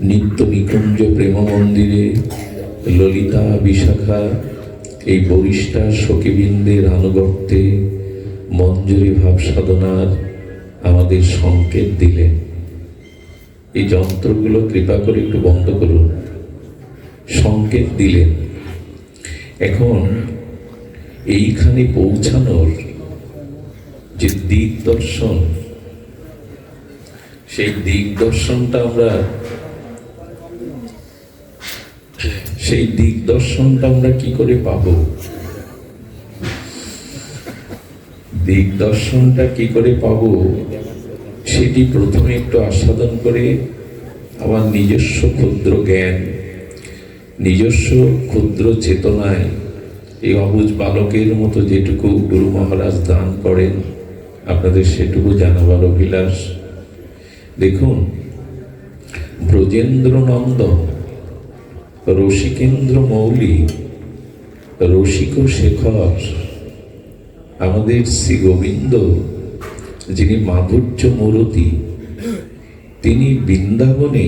নিত্য নিকুঞ্জ প্রেম মন্দিরে ললিতা বিশাখা এই বরিষ্ঠা সখীবৃন্দের আনুগত্যে মঞ্জুরি ভাব সাধনার আমাদের সংকেত দিলেন। এই যন্ত্রগুলো কৃপা করে একটু বন্ধ করুন। সংকেত দিলেন। এখন এইখানে পৌঁছানোর যে দিক দর্শন, সেই দিক দর্শনটা আমরা কি করে পাব? দিক দর্শনটা কি করে পাব সেটি প্রথমে একটু আস্বাদন করে আমার নিজস্ব ক্ষুদ্র জ্ঞান, নিজস্ব ক্ষুদ্র চেতনায় এই অবুঝ বালকের মতো যেটুকু গুরু মহারাজ দান করেন আপনাদের সেটুকু জানাবার অভিলাষ। দেখুন, ব্রজেন্দ্র নন্দন, রসিকেন্দ্র মৌলি, রসিক শেখর আমাদের শ্রী গোবিন্দ, যিনি মাধুর্য মূরতি, তিনি বৃন্দাবনে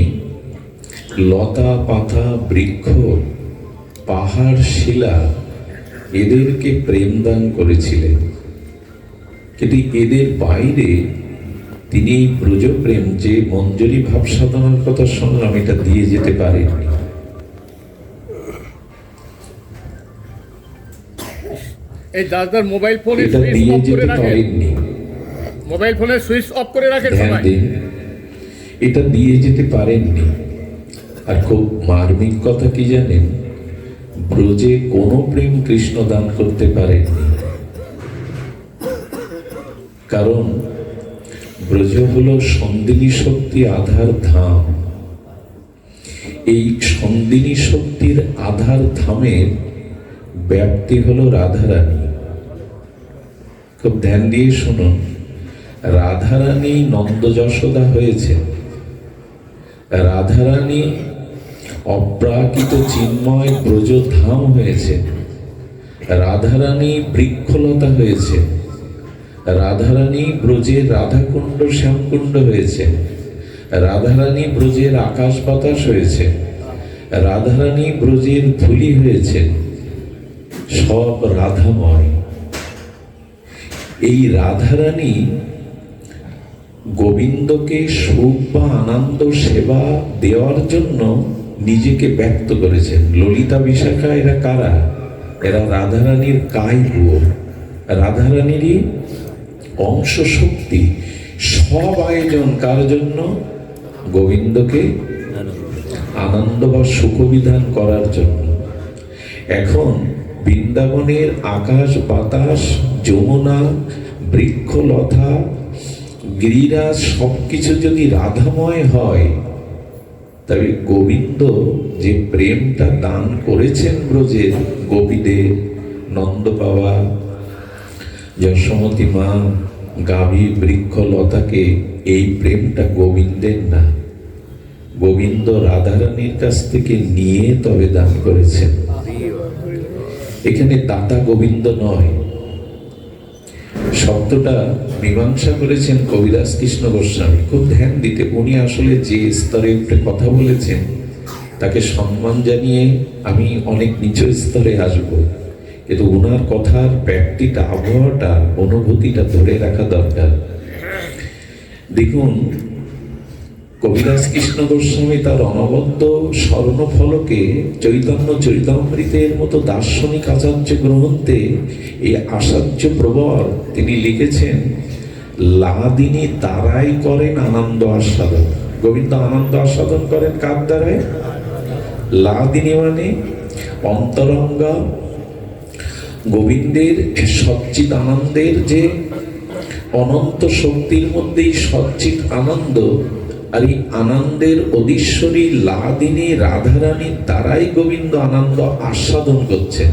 লতা পাতা বৃক্ষ পাহাড় শিলা এদেরকে প্রেম দান করেছিলেন। কিন্তু এদের বাইরে তিনি এই ব্রজপ্রেম যে মঞ্জুরি ভাব সাধনার কথা শুনলাম এটা দিয়ে যেতে পারেননি। এই দাদার মোবাইল ফোনে এটা দিয়ে যেতে পারেননি। মোবাইল ফোনের সুইচ অফ করে রাখেন সবাই। এটা দিয়ে যেতে পারেননি। আর খুব মার্মিক কথা কি জানেন, ব্রজে কোনো প্রেম কৃষ্ণ দান করতে পারেননি। কারণ ব্রজ হলো সন্দিনী শক্তি আধার ধাম। এই সন্দিনী শক্তির আধার ধামের ব্যাপ্তি হলো রাধারানী। খুব ধ্যান দিয়ে শুনুন, রাধারানী নন্দ যশোদা হয়েছে, রাধারানী অপ্রাকৃত চিন্ময় ব্রজধাম হয়েছে, রাধারানী বৃক্ষলতা হয়েছে, রাধারানী ব্রজের রাধাকুণ্ড শ্যামকুণ্ড হয়েছে, রাধারানী ব্রজের আকাশ বাতাস হয়েছে, রাধারানী ব্রজের ধুলি হয়েছে, সব রাধাময়। এই রাধারানী গোবিন্দকে সুখ বা আনন্দ সেবা দেওয়ার জন্য নিজেকে ব্যক্ত করেছেন। ললিতা বিশাখা এরা কারা? এরা রাধারানীর কায়গুয়, রাধারানীরই অংশ শক্তি। সব আয়োজন কার জন্য? গোবিন্দকে আনন্দ বা সুখ বিধান করার জন্য। এখন বৃন্দাবনের আকাশ বাতাস, যমুনা, বৃক্ষলতা, গিরিরাজ সবকিছু যদি রাধাময় হয়, তবে গোবিন্দ যে প্রেমটা দান করেছেন ব্রজের গোপীদের, নন্দ বাবা, যশোমতী মা, গাভী, বৃক্ষলতাকে, এই প্রেমটা গোবিন্দের না, গোবিন্দ রাধারানীর কাছ থেকে নিয়ে তবে দান করেছেন। এখানে দাতা গোবিন্দ নয়। শব্দটা মীমাংসা করেছেন কবিরাজ কৃষ্ণ গোস্বামী। খুব ধ্যান দিতে, উনি আসলে যে স্তরে উপরে কথা বলেছেন তাকে সম্মান জানিয়ে আমি অনেক নিচু স্তরে আসব, কিন্তু ওনার কথার ব্যাপ্তিটা, আবহাওয়াটা, অনুভূতিটা ধরে রাখা দরকার। দেখুন, কবিরাজ কৃষ্ণ গোস্বামী তার অনবদ্য স্বর্ণফলকে চৈতন্য চরিতামৃতের মতো দার্শনিক আচার্য গ্রন্থে এই আচার্য প্রবর তিনি লিখেছেন, লাদিনী দ্বারাই করেন আনন্দ আস্বাদন। গোবিন্দ আনন্দ আস্বাদন করেন কার দ্বারায়? লাদিনী মানে অন্তরঙ্গা গোবিন্দের সচ্চিত আনন্দের যে অনন্ত শক্তির মধ্যেই সচ্চিত আনন্দ, আর এই আনন্দের অধীশ্বরী লাদিনী রাধারানীর দ্বারাই গোবিন্দ আনন্দ আস্বাদন করছেন।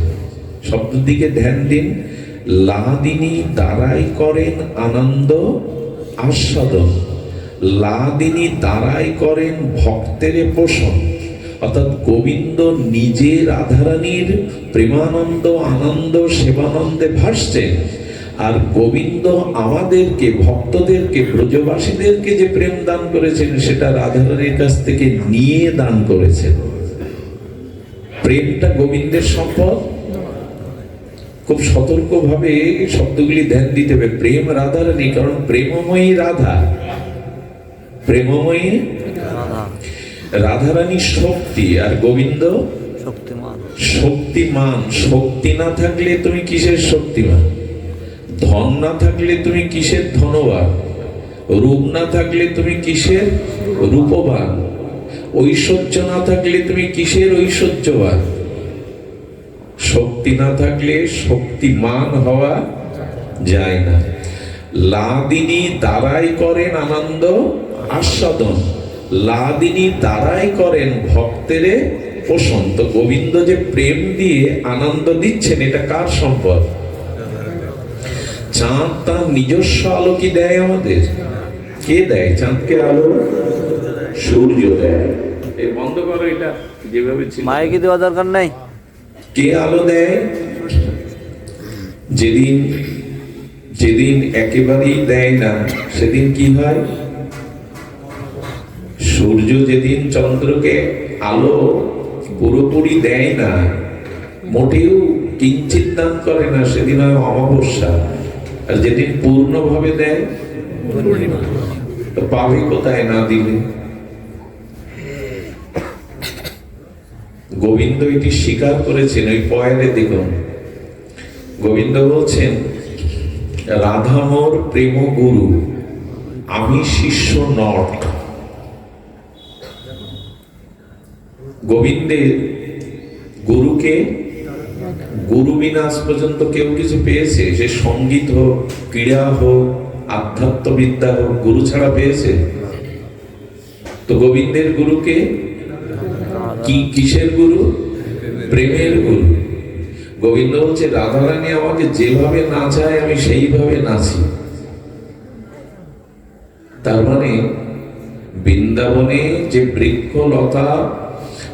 শব্দের দিকে ধ্যান দিন। লাদিনী দ্বারাই করেন আনন্দ আস্বাদন, লাদিনী দ্বারাই করেন ভক্তের পোষণ। অর্থাৎ গোবিন্দ নিজে রাধারানীর প্রেমানন্দ, আনন্দ, সেবানন্দে ভাসছেন, আর গোবিন্দ আমাদেরকে, ভক্তদেরকে, ব্রজবাসীদেরকে যে প্রেম দান করেছেন সেটা রাধারানীর কাছ থেকে নিয়ে দান করেছেন। প্রেমটা গোবিন্দের সম্পদ। খুব সতর্কভাবে শব্দগুলি ধ্যান দিতে হবে। প্রেম রাধারানী, কারণ প্রেমময়ী রাধা, প্রেমময়ী রাধারানী শক্তি, আর গোবিন্দ শক্তিমান। শক্তি না থাকলে তুমি কিসের শক্তিমান? ধন না থাকলে তুমি কিসের ধনবান? রূপ না থাকলে তুমি কিসের রূপবান? ঐশ্বর্য না থাকলে তুমি কিসের ঐশ্বর্যবান? শক্তি না থাকলে শক্তিমান হওয়া যায় না। লাদিনী দ্বারাই করেন আনন্দ আস্বাদন, লাদিনী দ্বারাই করেন ভক্তেরে পোষণ। তো গোবিন্দ যে প্রেম দিয়ে আনন্দ দিচ্ছেন, এটা কার সম্পদ? চাঁদ তার নিজস্ব আলো কি দেয় আমাদের? কে দেয় চাঁদকে আলো? সূর্য দেয়। এই বন্ধ করো এটা, যেভাবে ছিল। মাইকে দেওয়া দরকার নাই। কে আলো দেয়? যেদিন যেদিন একেবারেই দেয় না, সেদিন কি হয়? সূর্য যেদিন চন্দ্রকে আলো পুরোপুরি দেয় না, মোটেও কিঞ্চিত দান করে না, সেদিন হয় অমাবস্যা। আর যেদিন পূর্ণভাবে দেয়, তো পাবে কোথায় না দিলে? গোবিন্দ এটি স্বীকার করেছেন। ওই পয়েরে দেখুন, গোবিন্দ বলছেন, রাধা মোর প্রেম গুরু, আমি শিষ্য নট। গোবিন্দের গুরুকে, গুরু বিনা আজ পর্যন্ত কেউ কিছু পেয়েছে? সে সঙ্গীত হোক, ক্রীড়া হোক, আধ্যাত্মবিদ্যা হোক, গুরু ছাড়া পেয়েছে? তো গোবিন্দের গুরুকে কি, কিসের গুরু? প্রেমের গুরু। গোবিন্দ বলছে, রাধারানী আমাকে যেভাবে নাচায় আমি সেইভাবে নাচি। তার মানে বৃন্দাবনে যে বৃক্ষ লতা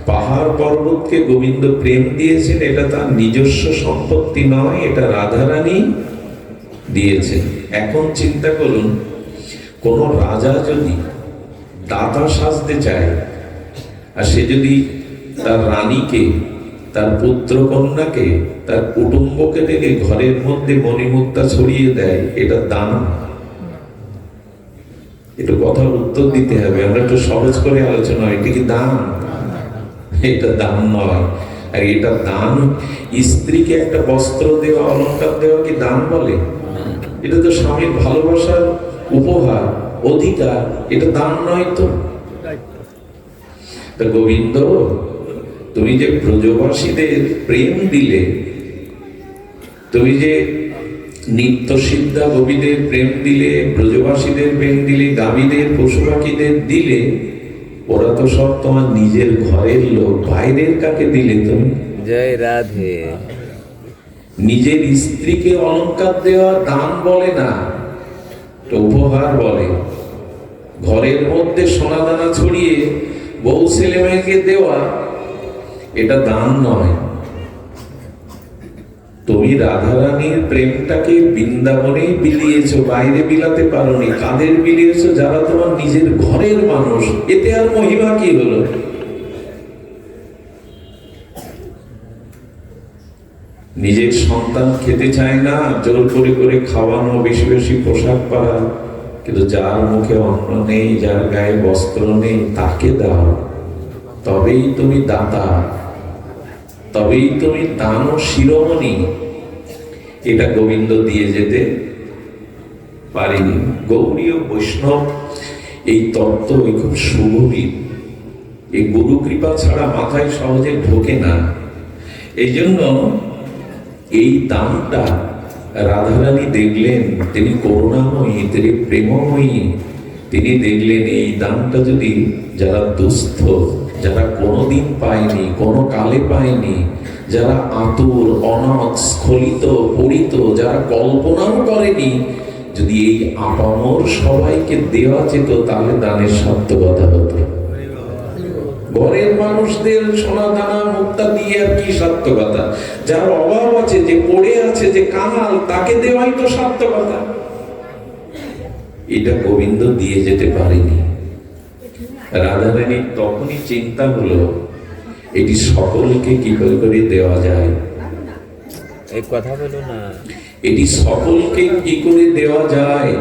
পাহাড় পর্বতকে গোবিন্দ প্রেম দিয়েছেন, এটা তার নিজস্ব সম্পত্তি নয়, এটা রাধারানী দিয়েছেন। এখন চিন্তা করুন, কোন রাজা যদি দাতা সাজতে চায়, আর সে যদি তার রানীকে, তার পুত্র কন্যাকে, তার কুটুম্বকে ডেকে ঘরের মধ্যে মণিমুক্তা ছড়িয়ে দেয়, এটা দান? একটু কথার উত্তর দিতে হবে, আমরা একটু সহজ করে আলোচনা। এটা কি দান? এটা দান নয়। আর এটা দান, স্ত্রীকে একটা বস্ত্র দেওয়া, অলংকার দেওয়া কি দান বলে? এটা তো স্বামীর ভালোবাসার উপহার, অধিকার। এটা দান নয় তো। তা গোবিন্দ, তুমি যে ব্রজবাসীদের প্রেম দিলে, তুমি যে নিত্য সিদ্ধা গোপীদের প্রেম দিলে, ব্রজবাসীদের প্রেম দিলে, গাভীদের, পশু পাখিদের দিলে, ওরা তো সব তোমার নিজের ঘরের লোক। বাইরের কাকে দিলে তুমি? জয় রাধে। নিজের স্ত্রীকে অলংকার দেওয়া দান বলে না, উপহার বলে। ঘরের মধ্যে সোনা দানা ছড়িয়ে বউ ছেলে মেয়েকে দেওয়া, এটা দান নয়। তুমি রাধারানীর প্রেমটাকে বৃন্দাবনেই বিলিয়েছ, বাইরে বিলাতে পারোনি। কাদের বিলিয়েছ? যারা তোমার নিজের ঘরের মানুষ। এতে আর মহিমা কি হলো? নিজের সন্তান খেতে চায় না, জোর করে করে খাওয়ানো, বেশি বেশি পোশাক পরা। কিন্তু যার মুখে অন্ন নেই, যার গায়ে বস্ত্র নেই, তাকে দাও। তবেই তুমি দাতা, তবেই তুমি দান ও শিরোমণি। এটা গোবিন্দ দিয়ে যেতে পারেনি। গৌড়ীয় বৈষ্ণব এই তত্ত্ব খুব সুগভীর। এই গুরু কৃপা ছাড়া মাথায় সহজে ঢোকে না। এই জন্য এই দানটা রাধারানী দেখলেন, তিনি করুণাময়ী, তিনি প্রেমময়ী। তিনি দেখলেন এই দানটা যদি যারা দুস্থ, যারা কোনোদিন পায়নি, কোনো কালে পায়নি, যারা আতুর, অনাথ, স্খলিত, পরিত, যারা কল্পনাও করেনি, যদি এই আপামর সবাইকে দেওয়া যেত, তাহলে দানের সার্থকতা হতো। ঘরের মানুষদের সোনা দানা মুক্তা দিয়ে আর কি সার্থকতা? যার অভাব আছে, যে পড়ে আছে, যে কাঙাল, তাকে দেওয়াই তো সার্থকতা। এটা গোবিন্দ দিয়ে যেতে পারেনি। রাধারানীর তখনই চিন্তা হলো এটি সকলকে কি করে দেওয়া যায়, এই কথা বলো না। এটি সকলকে কি করে দেওয়া যায়।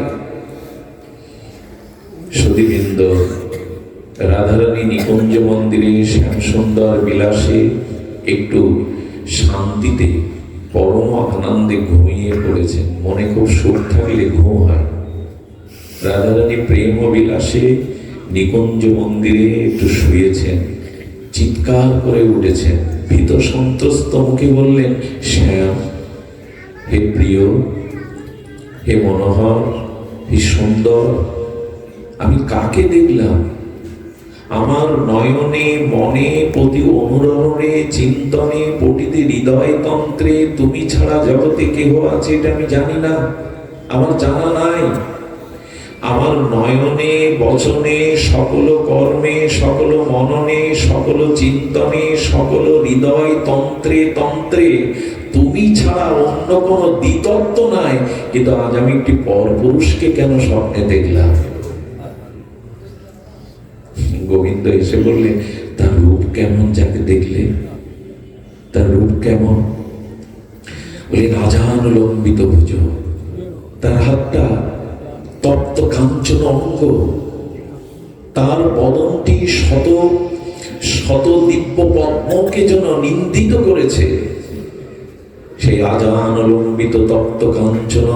সুধীবৃন্দ, রাধারানী নিকুঞ্জ মন্দিরে শ্যাম সুন্দর বিলাসে একটু শান্তিতে পরম আনন্দে ঘুমিয়ে পড়েছেন। মনে খুব সুখ থাকলে ঘুম হয়। রাধারানী প্রেম ও বিলাসে নিকুঞ্জ মন্দিরে একটু শুয়েছেন, চিৎকার করে উঠেছেন, ভীত সন্ত্রস্ত মুখে বললেন, শ্যাম, হে প্রিয়, হে মনোহর, হে সুন্দর, আমি কাকে দেখলাম? আমার নয়নে, মনে, প্রতি অনুরণনে, চিন্তনে, পটিতে, হৃদয় তন্ত্রে তুমি ছাড়া জগতে কেহ আছে এটা আমি জানি না, আমার জানা নাই। আমার নয়নে, বচনে, সকল কর্মে, সকল মননে, সকল চিন্তনে, সকল হৃদয় তন্ত্রে তন্ত্রে তুমি ছাড়া অন্য কোনো দ্বিতত্ব নাই। কিন্তু আজ আমি একটি পরপুরুষকে কেন স্বপ্নে দেখলাম? গোবিন্দ এসে বললেন, তার রূপ কেমন যাকে দেখলে? তার রূপ কেমন? বলে রাজানুলম্বিত ভুজ, তার হাতটা তপ্ত কাঞ্চন অঙ্গ, তার বদনটি শত শত দিব্য পদ্মকে যেন নিন্দিত করেছে। সেই আজানুলম্বিত তপ্ত কাঞ্চন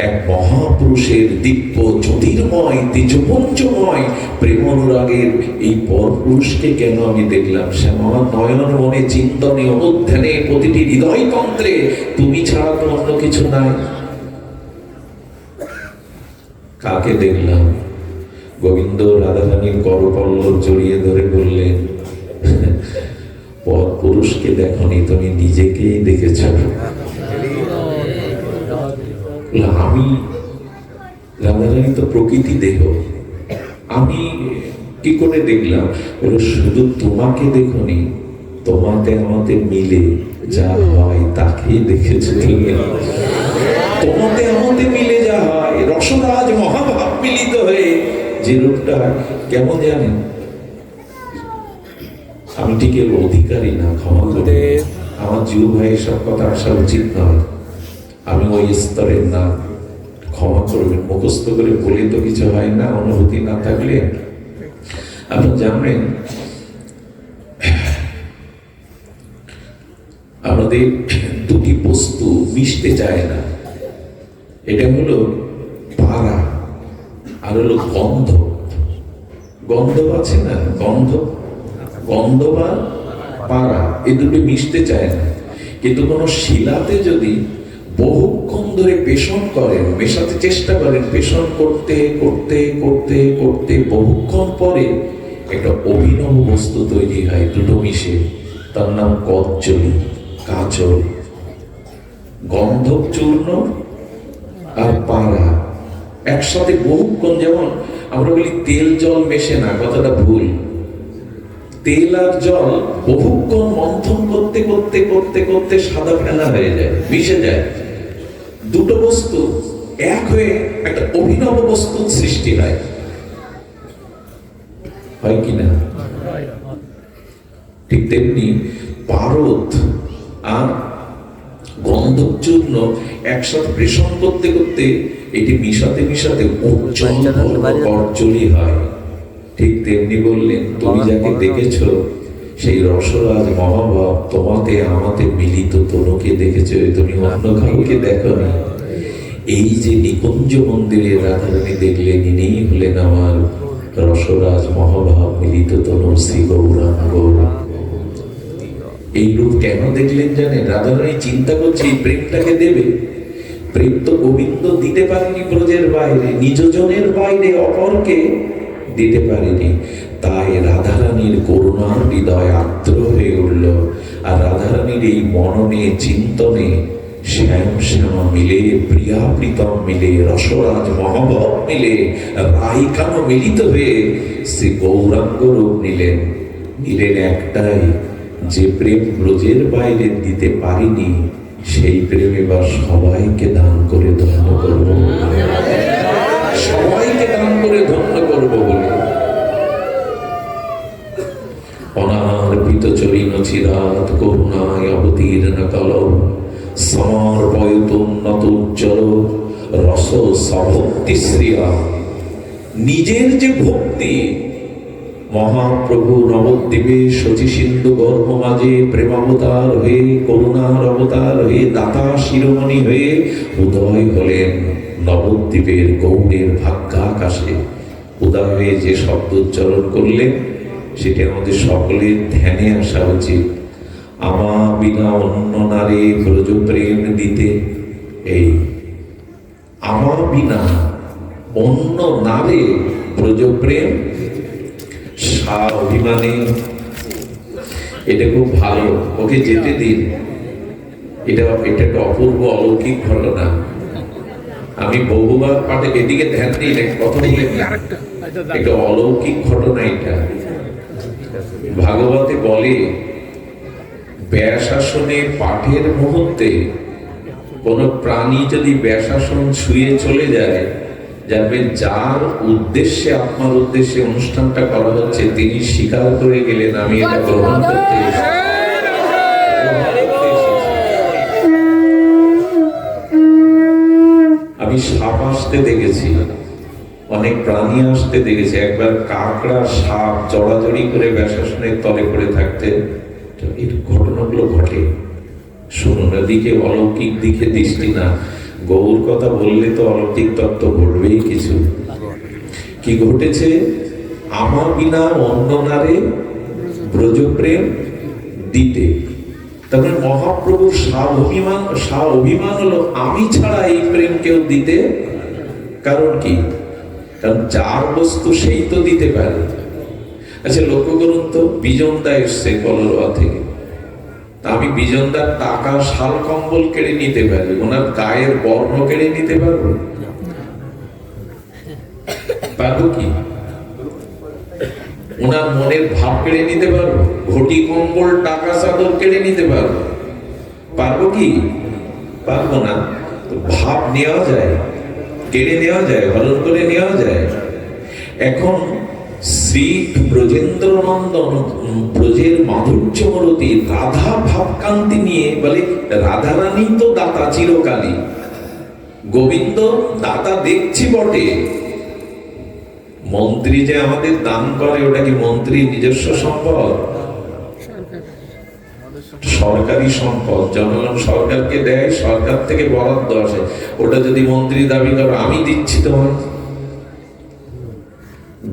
এক মহাপুরুষের দিব্য জ্যোতির্ময় তেজপুঞ্জময় প্রেমানুরাগের এই পরপুরুষকে কেন আমি দেখলাম? সে আমার নয়ন, মনে, চিন্তনে, অনুধ্যানে, প্রতিটি হৃদয় তন্ত্রে তুমি ছাড়া তো অন্য কিছু নাই। কাকে দেখলাম? গোবিন্দ রাধারানীর করপল্লব জড়িয়ে ধরে বললেন, পরপুরুষকে দেখনি, তুমি নিজেকেই দেখেছ। আমি, রাধারানী তো প্রকৃতি দেহ, আমি কি করে দেখলাম? বলে শুধু তোমাকে দেখনি, তোমাতে আমাদের মিলে যা হয় তাকেই দেখেছো তুমি। তোমাতে আমাদের মিলে যা হয়, রসরাজ মহাভাব মিলিত হয়ে যে রূপটা কেমন জানেন? আমি ঠিক এর অধিকারী না, ক্ষমা করে আমার জিউ ভাই সব কথা আসা উচিত নয়। আমি ওই স্তরের না, ক্ষমা করবেন। মুখস্থ করে বলে তো কিছু হয় না, অনুভূতি না থাকলে। আপনি জানেন আমাদের দুটি বস্তু মিশতে চায় না, এটা হলো পারা আর হলো গন্ধ। গন্ধ আছে না, গন্ধ, গন্ধ বা পারা, এই দুটো মিশতে চায় না। কিন্তু কোন শিলাতে যদি বহুক্ষণ ধরে পেষণ করেন, মেশাতে চেষ্টা করেন, পেষণ করতে করতে করতে করতে বহুক্ষণ পরে একটা অভিনব বস্তু তৈরি হয়, দুটো মিশে, তার নাম কচ্চলি, কাঁচল। গন্ধক চূর্ণ আর পারা একসাথে বহুক্ষণ, যেমন আমরা বলি তেল জল মেশে না, কথাটা ভুল। তেল আর জল বহুক্ষণ মন্থন করতে করতে করতে করতে সাদা ফেনা হয়ে যায়, মিশে যায়। দুটো বস্তু এক হয়ে একটা অভিনব বস্তুর সৃষ্টি হয়, হয় কিনা? ঠিক তেমনি পারদ আর গন্ধক চূর্ণ একসাথে প্রেষণ করতে করতে এটি মিশাতে মিশাতে উজ্জ্বল কচ্চলি হয়। ঠিক তেমনি বললেন, তুমি যাকে দেখেছ সেই রসরাজ মহাভাব তোমাতে আমাতে মিলিত তনুকে দেখেছ, তুমি অন্য কাউকে দেখনি। এই যে নিকুঞ্জ মন্দিরে রাধারানী দেখলেন, ইনিই হলেন আমার রসরাজ মহাভাব মিলিত তনু শ্রী গৌরাঙ্গ। এই রূপ কেন দেখলেন জানেন? রাধারানী চিন্তা করছে এই প্রেমটাকে দেবে। প্রেম তো গোবিন্দ দিতে পারেনি ব্রজের বাইরে, নিজজনের বাইরে অপরকে দিতে পারেনি। তাই রাধারানীর করুণার হৃদয় আর্দ্র হয়ে উঠল। আর রাধারানীর এই মননে, চিন্তনে শ্যাম শ্যামা মিলে, প্রিয়া প্রীতম মিলে, রসরাজ মহাভাব মিলে, রাইকানো মিলিত হয়ে শ্রী গৌরাঙ্গ রূপ নিলেন। নীরের একটাই, যে প্রেম ব্রজের বাইরে দিতে পারিনি সেই প্রেম এবার সবাইকে দান করে ধন্য করব, সবাইকে দান করে ধন্য করব বলে অনার্পিত চরিণ চিরাত করুণায় অবতীর্ণ কলম সমর্পয়তোন্নত উজ্জ্বল রস সভক্তি শ্রিয়া। নিজের যে ভক্তি, মহাপ্রভু নবদ্বীপে শচী সিন্ধু গর্ভ মাঝে প্রেমাবতার হয়ে, করুণার অবতার হয়ে, দাতা শিরোমণি হয়ে উদয় হলেন নবদ্বীপের গৌড়ের ভাগ্যাকাশে। উদয় হয়ে যে শব্দ উচ্চারণ করলেন সেটা আমাদের সকলের ধ্যানে আসা উচিত। আমা বিনা অন্য নারী ব্রজ প্রেম দিতে, এই আমা বিনা অন্য নারে ব্রজ প্রেম সা অভিমানে। এটা খুব ভালো, ওকে যেতে দিন। এটা একটা অপূর্ব অলৌকিক ঘটনা। আমি বহুবার পাঠে এদিকে ধ্যান দিই, কথা বলে একটা অলৌকিক ঘটনা। এটা ভাগবতে বলে, ব্যাসাসনে পাঠের মুহূর্তে কোন প্রাণী যদি ব্যাসাসন ছুঁয়ে চলে যায়, যাবে যার উদ্দেশ্যে, আপনার উদ্দেশ্যে অনুষ্ঠানটা করা হচ্ছে, তিনি স্বীকার করে গেলেন আমি এটা গ্রহণ করতে এসেছি। আমি সাপ আসতে দেখেছি, অনেক প্রাণী আসতে দেখেছি। একবার কাকড়া সাপ জড়াজড়ি করে ব্যাসাসনের তলে পড়ে থাকতে, এই ঘটনাগুলো ঘটে। শুনুন, দিকে অলৌকিক দিকে দৃষ্টি না, গৌর কথা বললে তো অলৌকিক তত্ত্ব ঘটবেই কিছু। কি ঘটেছে? আমার বিনা অন্য নারে ব্রজপ্রেম দিতে। তারপরে মহাপ্রভুর অভিমান হলো, আমি ছাড়া এই প্রেম কেউ দিতে। কারণ কি? কারণ যার বস্তু সেই তো দিতে পারে। আচ্ছা লক্ষ্য করুন তো, বিজনদা এসছে কলরোয়া থেকে, আমি বিজনদার টাকা শাল কম্বল কেড়ে নিতে পারি, ওনার গায়ের বর্ণ কেড়ে নিতে পারবো? পারবো কি? ওনার মনের ভাব কেড়ে নিতে পারবো? ঘটি কম্বল টাকা চাদর কেড়ে নিতে পারবো? পারবো কি? পারবো না। ভাব নেওয়া যায়, কেড়ে নেওয়া যায়, হরণ করে নেওয়া যায়। এখন শ্রী ব্রজেন্দ্র নন্দন, ব্রজের মাধুর্যমরতী রাধা ভাবকান্তি নিয়ে বলে, রাধারানী তো দাতা চিরকালী, গোবিন্দ দাতা দেখছি বটে, মন্ত্রী যে আমাদের দান করে ওটা কি মন্ত্রী নিজস্ব সম্পদ? সরকারি সম্পদ, জনগণ সরকারকে দেয়, সরকার থেকে বরাদ্দ আসে। ওটা যদি মন্ত্রী দাবি করে আমি দিচ্ছি তোমার।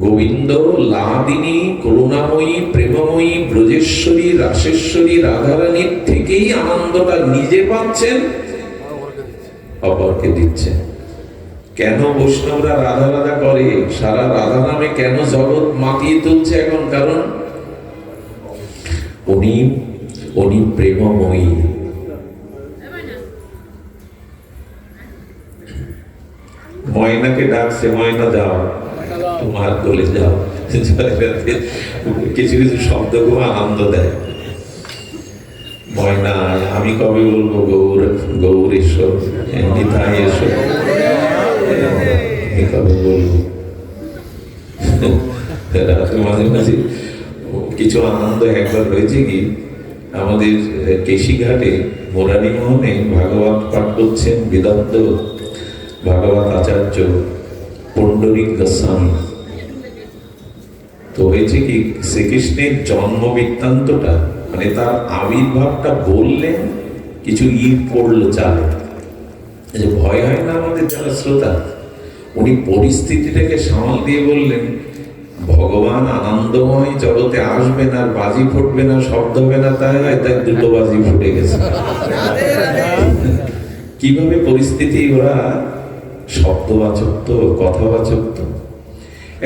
গোবিন্দ লাদিনী করুণাময়ী প্রেমময়ী ব্রজেশ্বরী রাসেশ্বরী রাধারানীর থেকেই আনন্দটা নিজে পাচ্ছেন, অপরকে দিচ্ছেন। কেন বৈষ্ণবরা রাধা রাধা করে, সারা রাধা নামে কেন জগৎ মাতিয়ে তুলছে এখন? কারণ উনি প্রেমময়ী। ময়নাকে ডাকছে, ময়না যাও তোমার দলে যাও। কিছু কিছু শব্দ খুব আনন্দ দেয়। ময়না আমি কবে বলবো গৌর, গৌর এসো, নিতাই এসো, আমি কবে বলবো? মাঝে মাঝে কিছু আনন্দ। একবার হয়েছে কি, আমাদের কেশিঘাটে মুরারি মোহনে ভাগবত পাঠ করছেন বেদান্ত ভাগবত আচার্য পুণ্ডরিক গোস্বামী। তো হয়েছে কি, শ্রীকৃষ্ণের জন্ম বৃত্তান্তটা, মানে তার আবির্ভাবটা বললেন, কিছু ইট পড়লো চালে। যে ভয় হয় না আমাদের যারা শ্রোতা? উনি পরিস্থিতিটাকে সামাল দিয়ে বললেন, ভগবান আনন্দময় জগতে আসবেন আর বাজি ফুটবে না, শব্দ হবে না, তাই হয় তাই দুটো বাজি ফুটে গেছে। কিভাবে পরিস্থিতি, ওরা শব্দবাচক তো, কথাবাচক তো।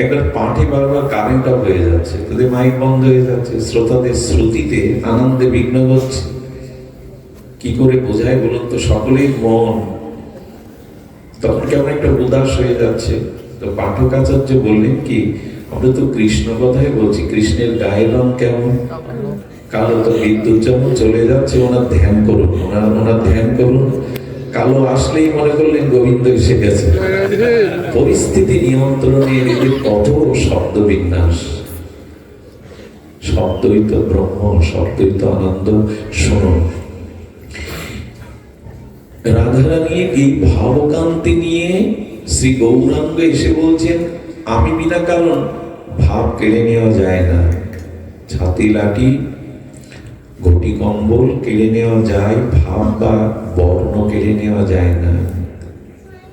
একবার পাঠে বারবার কারেন্ট অফ হয়ে যাচ্ছে, তাদের মাইক বন্ধ হয়ে যাচ্ছে, শ্রোতাদের শ্রুতিতে আনন্দে বিঘ্ন ঘটছে। কি করে বোঝায় বলুন তো? সকলেই মন তখন কেমন একটা উদাস হয়ে যাচ্ছে। তো পাঠক আচার্য বললেন কি, আমরা তো কৃষ্ণ কথাই বলছি, কৃষ্ণের গায়ের রং কেমন? কালো। তো বিদ্যুৎ যেমন চলে যাচ্ছে, ওনার ধ্যান করুন, ওনার ধ্যান করুন। কালো আসলেই মনে করলেন গোবিন্দ এসে গেছে। পরিস্থিতি নিয়ন্ত্রণে এদের কত শব্দ বিন্যাস। শব্দই তো ব্রহ্ম, শব্দই তো আনন্দ। শুনুন, রাধারানী এই ভাবকান্তি নিয়ে শ্রী গৌরাঙ্গ এসে বলছেন, আমি বিনা কারণ ভাব কেড়ে নেওয়া যায় না। ছাতি লাঠি ঘটি কম্বল কেড়ে নেওয়া যায়, ভাব বা বর্ণ কেড়ে নেওয়া যায় না।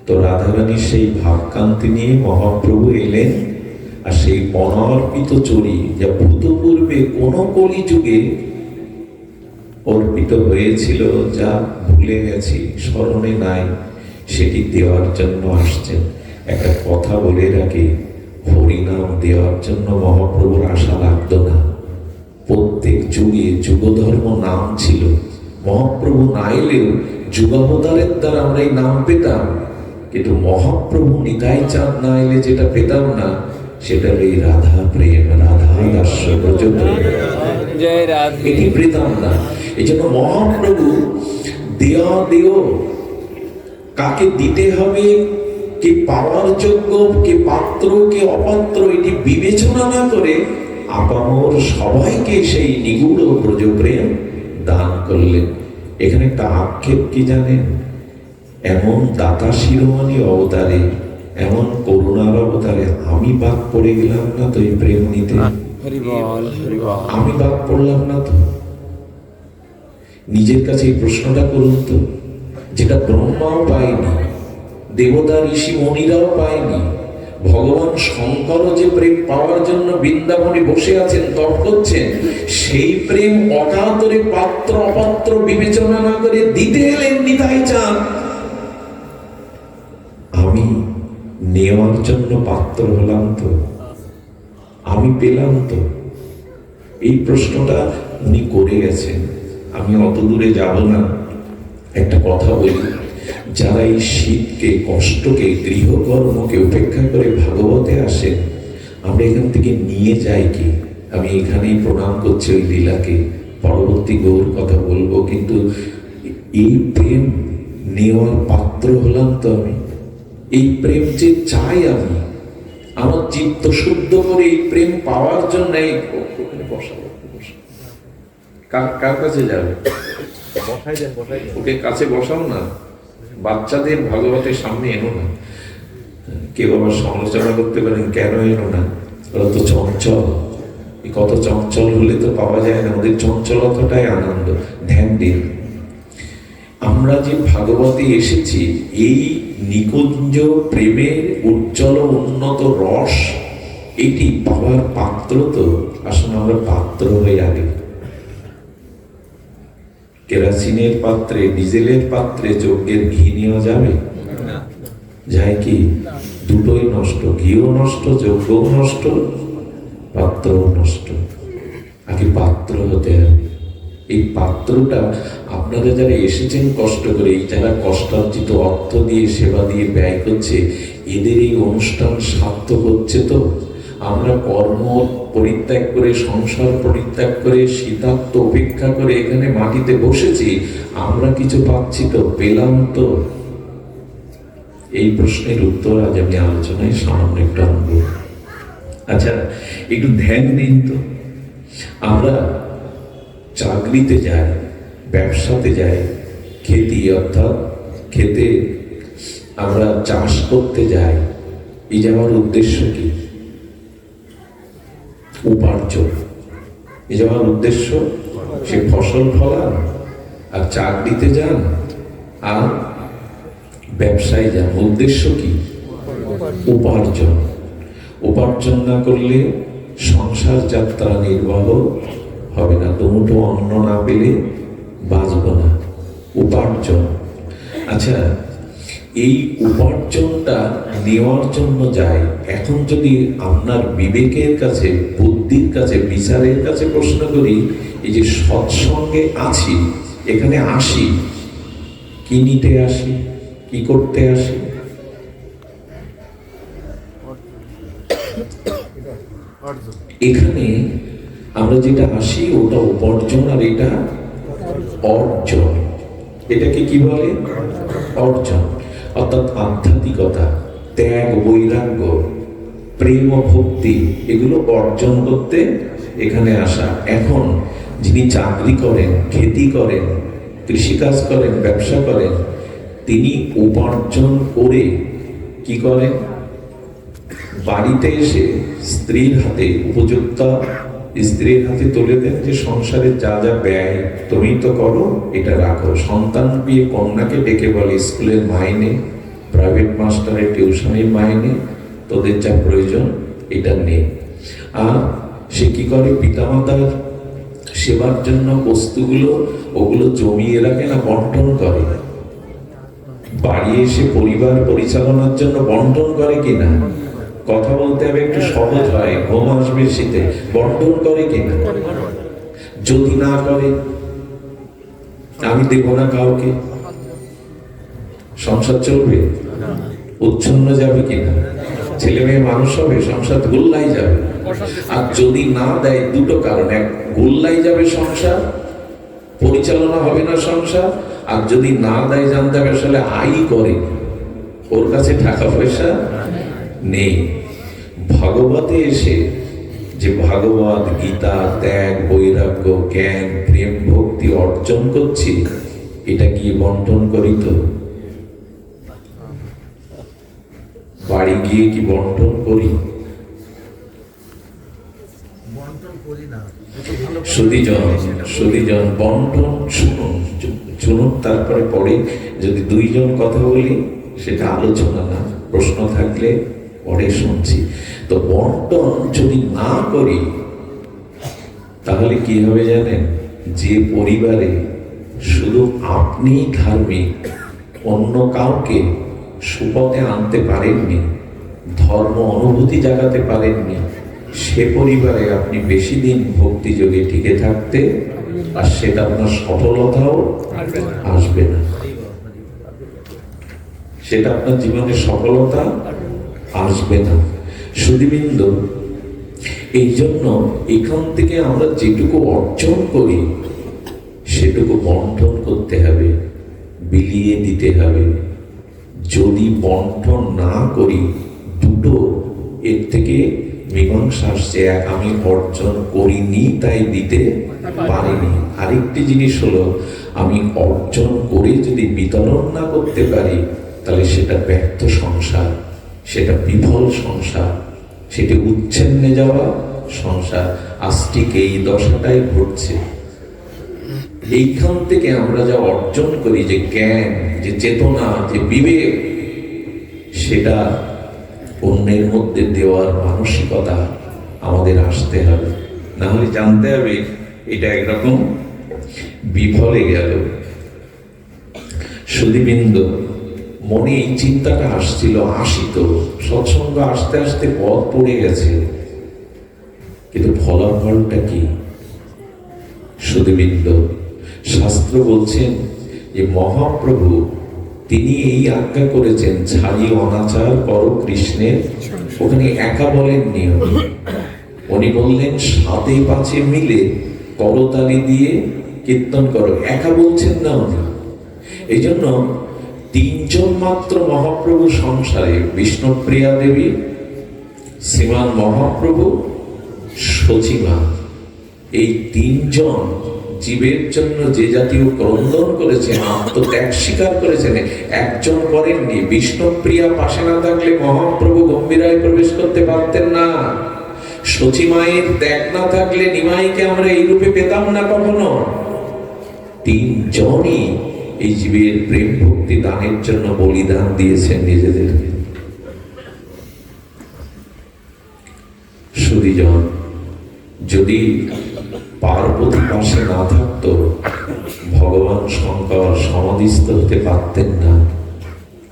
তো রাধারানী সেই ভাবকান্তি নিয়ে মহাপ্রভু এলেন, আর সেই অনর্পিত চুরি যা ভূতপূর্বে কোন কলিযুগে অর্পিত হয়েছিল, যা ভুলে গেছি, স্মরণে নাই, সেটি দেওয়ার জন্য আসছেন। একটা কথা বলে রাখি, হরিনাম দেওয়ার জন্য মহাপ্রভুর আশা লাগতো না। প্রত্যেক যুগে যুগধর্ম নাম ছিল। মহাপ্রভু না এলেও যুগাবতারের দ্বারা আমরা এই নাম পেতাম, কিন্তু মহাপ্রভু নিতাই চাঁদ না এলে যেটা পেতাম না, সেটা এই রাধা প্রেম, রাধা দাস্য ব্রজ প্রেম, জয় রাধে। এটি পেতাম না। এই জন্য মহাপ্রভু দেওয়া দেও, কাকে দিতে হবে, কে পাওয়ার যোগ্য, কে পাত্র, কে অপাত্র, এটি বিবেচনা না করে আপামর সবাইকে সেই নিগুড় ব্রজ প্রেম দান করলেন। এখানে একটা আক্ষেপ কি জানেন? এমন দাতা শিরোমণি অবতারে, এমন করুণার অবতারে আমি বাদ পড়ে গেলাম না তো এই প্রেম নিতে? হরি বল, হরি বল। আমি বাদ পড়লাম না তো? নিজের কাছে এই প্রশ্নটা করুন তো, যেটা ব্রহ্মাও পায়নি, দেবতা ঋষি মণিরাও পায়নি। ভগবান শঙ্করও যে প্রেম পাওয়ার জন্য বৃন্দাবনে বসে আছেন, তপ করছেন, সেই প্রেম অকাতরে পাত্র অপাত্র বিবেচনা না করে দিতে এলেন নিতাই চাঁদ। আমি নেওয়ার জন্য পাত্র হলাম তো? আমি পেলাম তো? এই প্রশ্নটা উনি করে গেছেন। আমি অত দূরে যাব না, একটা কথা বলি। যারা এই শীতকে, কষ্টকে, গৃহকর্মকে উপেক্ষা করে ভাগবতে আসেন, আমরা এখান থেকে নিয়ে যাই কি? আমি এখানেই প্রণাম করছি ওই লীলাকে, পরবর্তী গৌর কথা বলবো, কিন্তু এই প্রেম নেওয়ার পাত্র হলাম তো আমি? এই প্রেম যে চাই আমি, আমার চিত্ত শুদ্ধ করে এই প্রেম পাওয়ার জন্য ওখানে বসাবো। কার কাছে যাবে? ওকে কাছে বসাও না, বাচ্চাদের ভাগবতের সামনে এনো না। কেউ আবার সমালোচনা করতে পারেন, কেন এনো না, ওরা তো চঞ্চল। কত চঞ্চল হলে তো পাওয়া যায় না, ওদের চঞ্চলতাটাই আনন্দ। ধ্যান দিন, আমরা যে ভাগবতে এসেছি, এই নিকুঞ্জ প্রেমের উজ্জ্বল উন্নত রস, এটি পাওয়ার পাত্র তো। আসুন আমরা পাত্র হয়ে আগে। কেরাসিনের পাত্রে, ডিজেলের পাত্রে যজ্ঞের ঘি নেওয়া যাবে? যায় কি? দুটোই নষ্ট, ঘিও নষ্ট, যজ্ঞও নষ্ট, পাত্রও নষ্ট। আগে পাত্র হতে হবে। এই পাত্রটা আপনারা যারা এসেছেন কষ্ট করে, এই যারা কষ্টার্জিত অর্থ দিয়ে, সেবা দিয়ে ব্যয় করছে, এদের এই অনুষ্ঠান সার্থক হচ্ছে তো? আমরা কর্ম পরিত্যাগ করে, সংসার পরিত্যাগ করে, শীতার্থ উপেক্ষা করে এখানে মাটিতে বসেছি, আমরা কিছু পাচ্ছি তো? পেলাম তো? এই প্রশ্নের উত্তর আজ আমি আলোচনায় সামান্য একটু আনব। আচ্ছা, একটু ধ্যান দিন তো। আমরা চাকরিতে যাই, ব্যবসাতে যাই, খেতি অর্থাৎ খেতে আমরা চাষ করতে যাই। এই যাওয়ার উদ্দেশ্য কি? উপার্জন। এই যাওয়ার উদ্দেশ্য সে ফসল ফলান, আর চাকরিতে যান, আর ব্যবসায় যান, উদ্দেশ্য কি? উপার্জন। উপার্জন না করলে সংসার যাত্রা নির্বাহ হবে না। দুমুঠো অন্ন না পেলে বাঁচব না। উপার্জন। আচ্ছা, এই উপার্জনটা নেওয়ার জন্য যায়। এখন যদি আপনার বিবেকের কাছে, বুদ্ধির কাছে, বিচারের কাছে প্রশ্ন করি, এই যে সৎসঙ্গে আছি, এখানে আসি কি নিতে আসি, কি করতে আসি? এখানে আমরা যেটা আসি ওটা উপার্জন, আর এটা অর্জন। এটাকে কি বলে? অর্জন। অর্থাৎ আধ্যাত্মিকতা, ত্যাগ, বৈরাগ্য, প্রেম ও ভক্তি, এগুলো অর্জন করতে এখানে আসা। এখন যিনি চাকরি করেন, খেতি করেন, কৃষিকাজ করেন, ব্যবসা করেন, তিনি উপার্জন করে কি করেন? বাড়িতে এসে স্ত্রীর হাতে, উপযুক্ত স্ত্রীর হাতে তুলে দেন যে সংসারে যা যা ব্যয় তুমি তো করো, এটা রাখো। সন্তান বিয়ে কন্যাকে ডেকে বলে স্কুলের মাইনে, প্রাইভেট মাস্টারের টিউশনের মাইনে, তোদের যা প্রয়োজন এটা নে। আর সে কি করে? পিতামাতার সেবার জন্য বস্তুগুলো ওগুলো জমিয়ে রাখে না, বন্টন করে। বাড়ি এসে পরিবার পরিচালনার জন্য বন্টন করে কিনা? কথা বলতে হবে একটু সহজ হয়, ঘুম আসবে শীতে। বন্টন করে কিনা? যদি না করে, আমি দেব না কাউকে, সংসার চলবে? উচ্ছন্ন যাবে কিনা? ছেলে মেয়ে মানুষ হবে, সংসার গোল্লাই যাবে। আর যদি না দেয়, দুটো কারণ: এক, গোল্লাই যাবে সংসার, পরিচালনা হবে না সংসার। আর যদি না দেয়, জানতে হবে আসলে আয় করে, ওর কাছে টাকা পয়সা নেই। ভাগবতে এসে যে ভাগবত গীতা, ত্যাগ, বৈরাগ্য, জ্ঞান, প্রেম, ভক্তি অর্জন করছি, এটা কি বন্টন করি? তো বাড়ি গিয়ে কি বন্টন করি? সুধীজন বন্টন শুনুন, তারপরে পরে যদি দুইজন কথা বলি সেটা আলোচনা না, প্রশ্ন থাকলে পরে শুনছি। তো বন্টন যদি না করি তাহলে কি হবে জানেন? যে পরিবারে শুধু আপনি ধার্মিক, অন্য কাউকে সুপথে আনতে পারেননি, ধর্ম অনুভূতি জাগাতে পারেননি, সে পরিবারে আপনি বেশি দিন ভক্তি যোগে টিকে থাকতে, আর সেটা আপনার সফলতাও আসবে না, সেটা আপনার জীবনে সফলতা আসবে না। শুধুবৃন্দ, এই জন্য এখান থেকে আমরা যেটুকু অর্জন করি সেটুকু বন্টন করতে হবে, বিলিয়ে দিতে হবে। যদি বন্টন না করি, দুটো এর থেকে মীমাংসা আসছে: এক, আমি অর্জন করিনি তাই দিতে পারিনি। আরেকটি জিনিস হলো, আমি অর্জন করে যদি বিতরণ না করতে পারি তাহলে সেটা ব্যর্থ সংসার, সেটা বিফল সংসার, সেটা উচ্ছন্নে যাওয়া সংসার। আজ ঠিক এই দশাটাই ঘটছে। এইখান থেকে আমরা যা অর্জন করি, যে জ্ঞান, যে চেতনা, যে বিবেক, সেটা অন্যের মধ্যে দেওয়ার মানসিকতা আমাদের আসতে হবে। না হলে জানতে হবে এটা একরকম বিফলে গেল। সুধীবৃন্দ, মনে এই চিন্তাটা আসছিল, আসিত, সৎসঙ্গ আসতে আসতে পথ পড়ে গেছে, কিন্তু ফলাফলটা কি? সুধীবৃন্দ, শাস্ত্র বলছেন যে মহাপ্রভু তিনি এই আজ্ঞা করেছেন, ছাড়ি অনাচার করো কৃষ্ণের। ওখানে একা বলেননি, উনি বললেন সাথে পাঁচে মিলে করতালি দিয়ে কীর্তন করো। একা বলছেন না উনি। এই জন্য তিনজন মাত্র মহাপ্রভু সংসারে: বিষ্ণুপ্রিয়া দেবী, শ্রীমান মহাপ্রভু, সচিমা। এই তিনজন জীবের জন্য যে জাতীয় ক্রন্দন করেছেন, আত্মত্যাগ স্বীকার করেছেন, একজন করেননি। বিষ্ণুপ্রিয়া পাশে না থাকলে মহাপ্রভু গম্ভীরায় প্রবেশ করতে পারতেন না। সচিমায়ের ত্যাগ না থাকলে নিমাইকে আমরা এই রূপে পেতাম না কখনো। তিনজনই এই জীবের প্রেম ভক্তি দানের জন্য বলিদান দিয়েছেন নিজেদেরকে। সুধীজন, যদি পার্বতী পাশে না থাকতো, ভগবান শঙ্কর সমাধিস্থ হতে পারতেন না।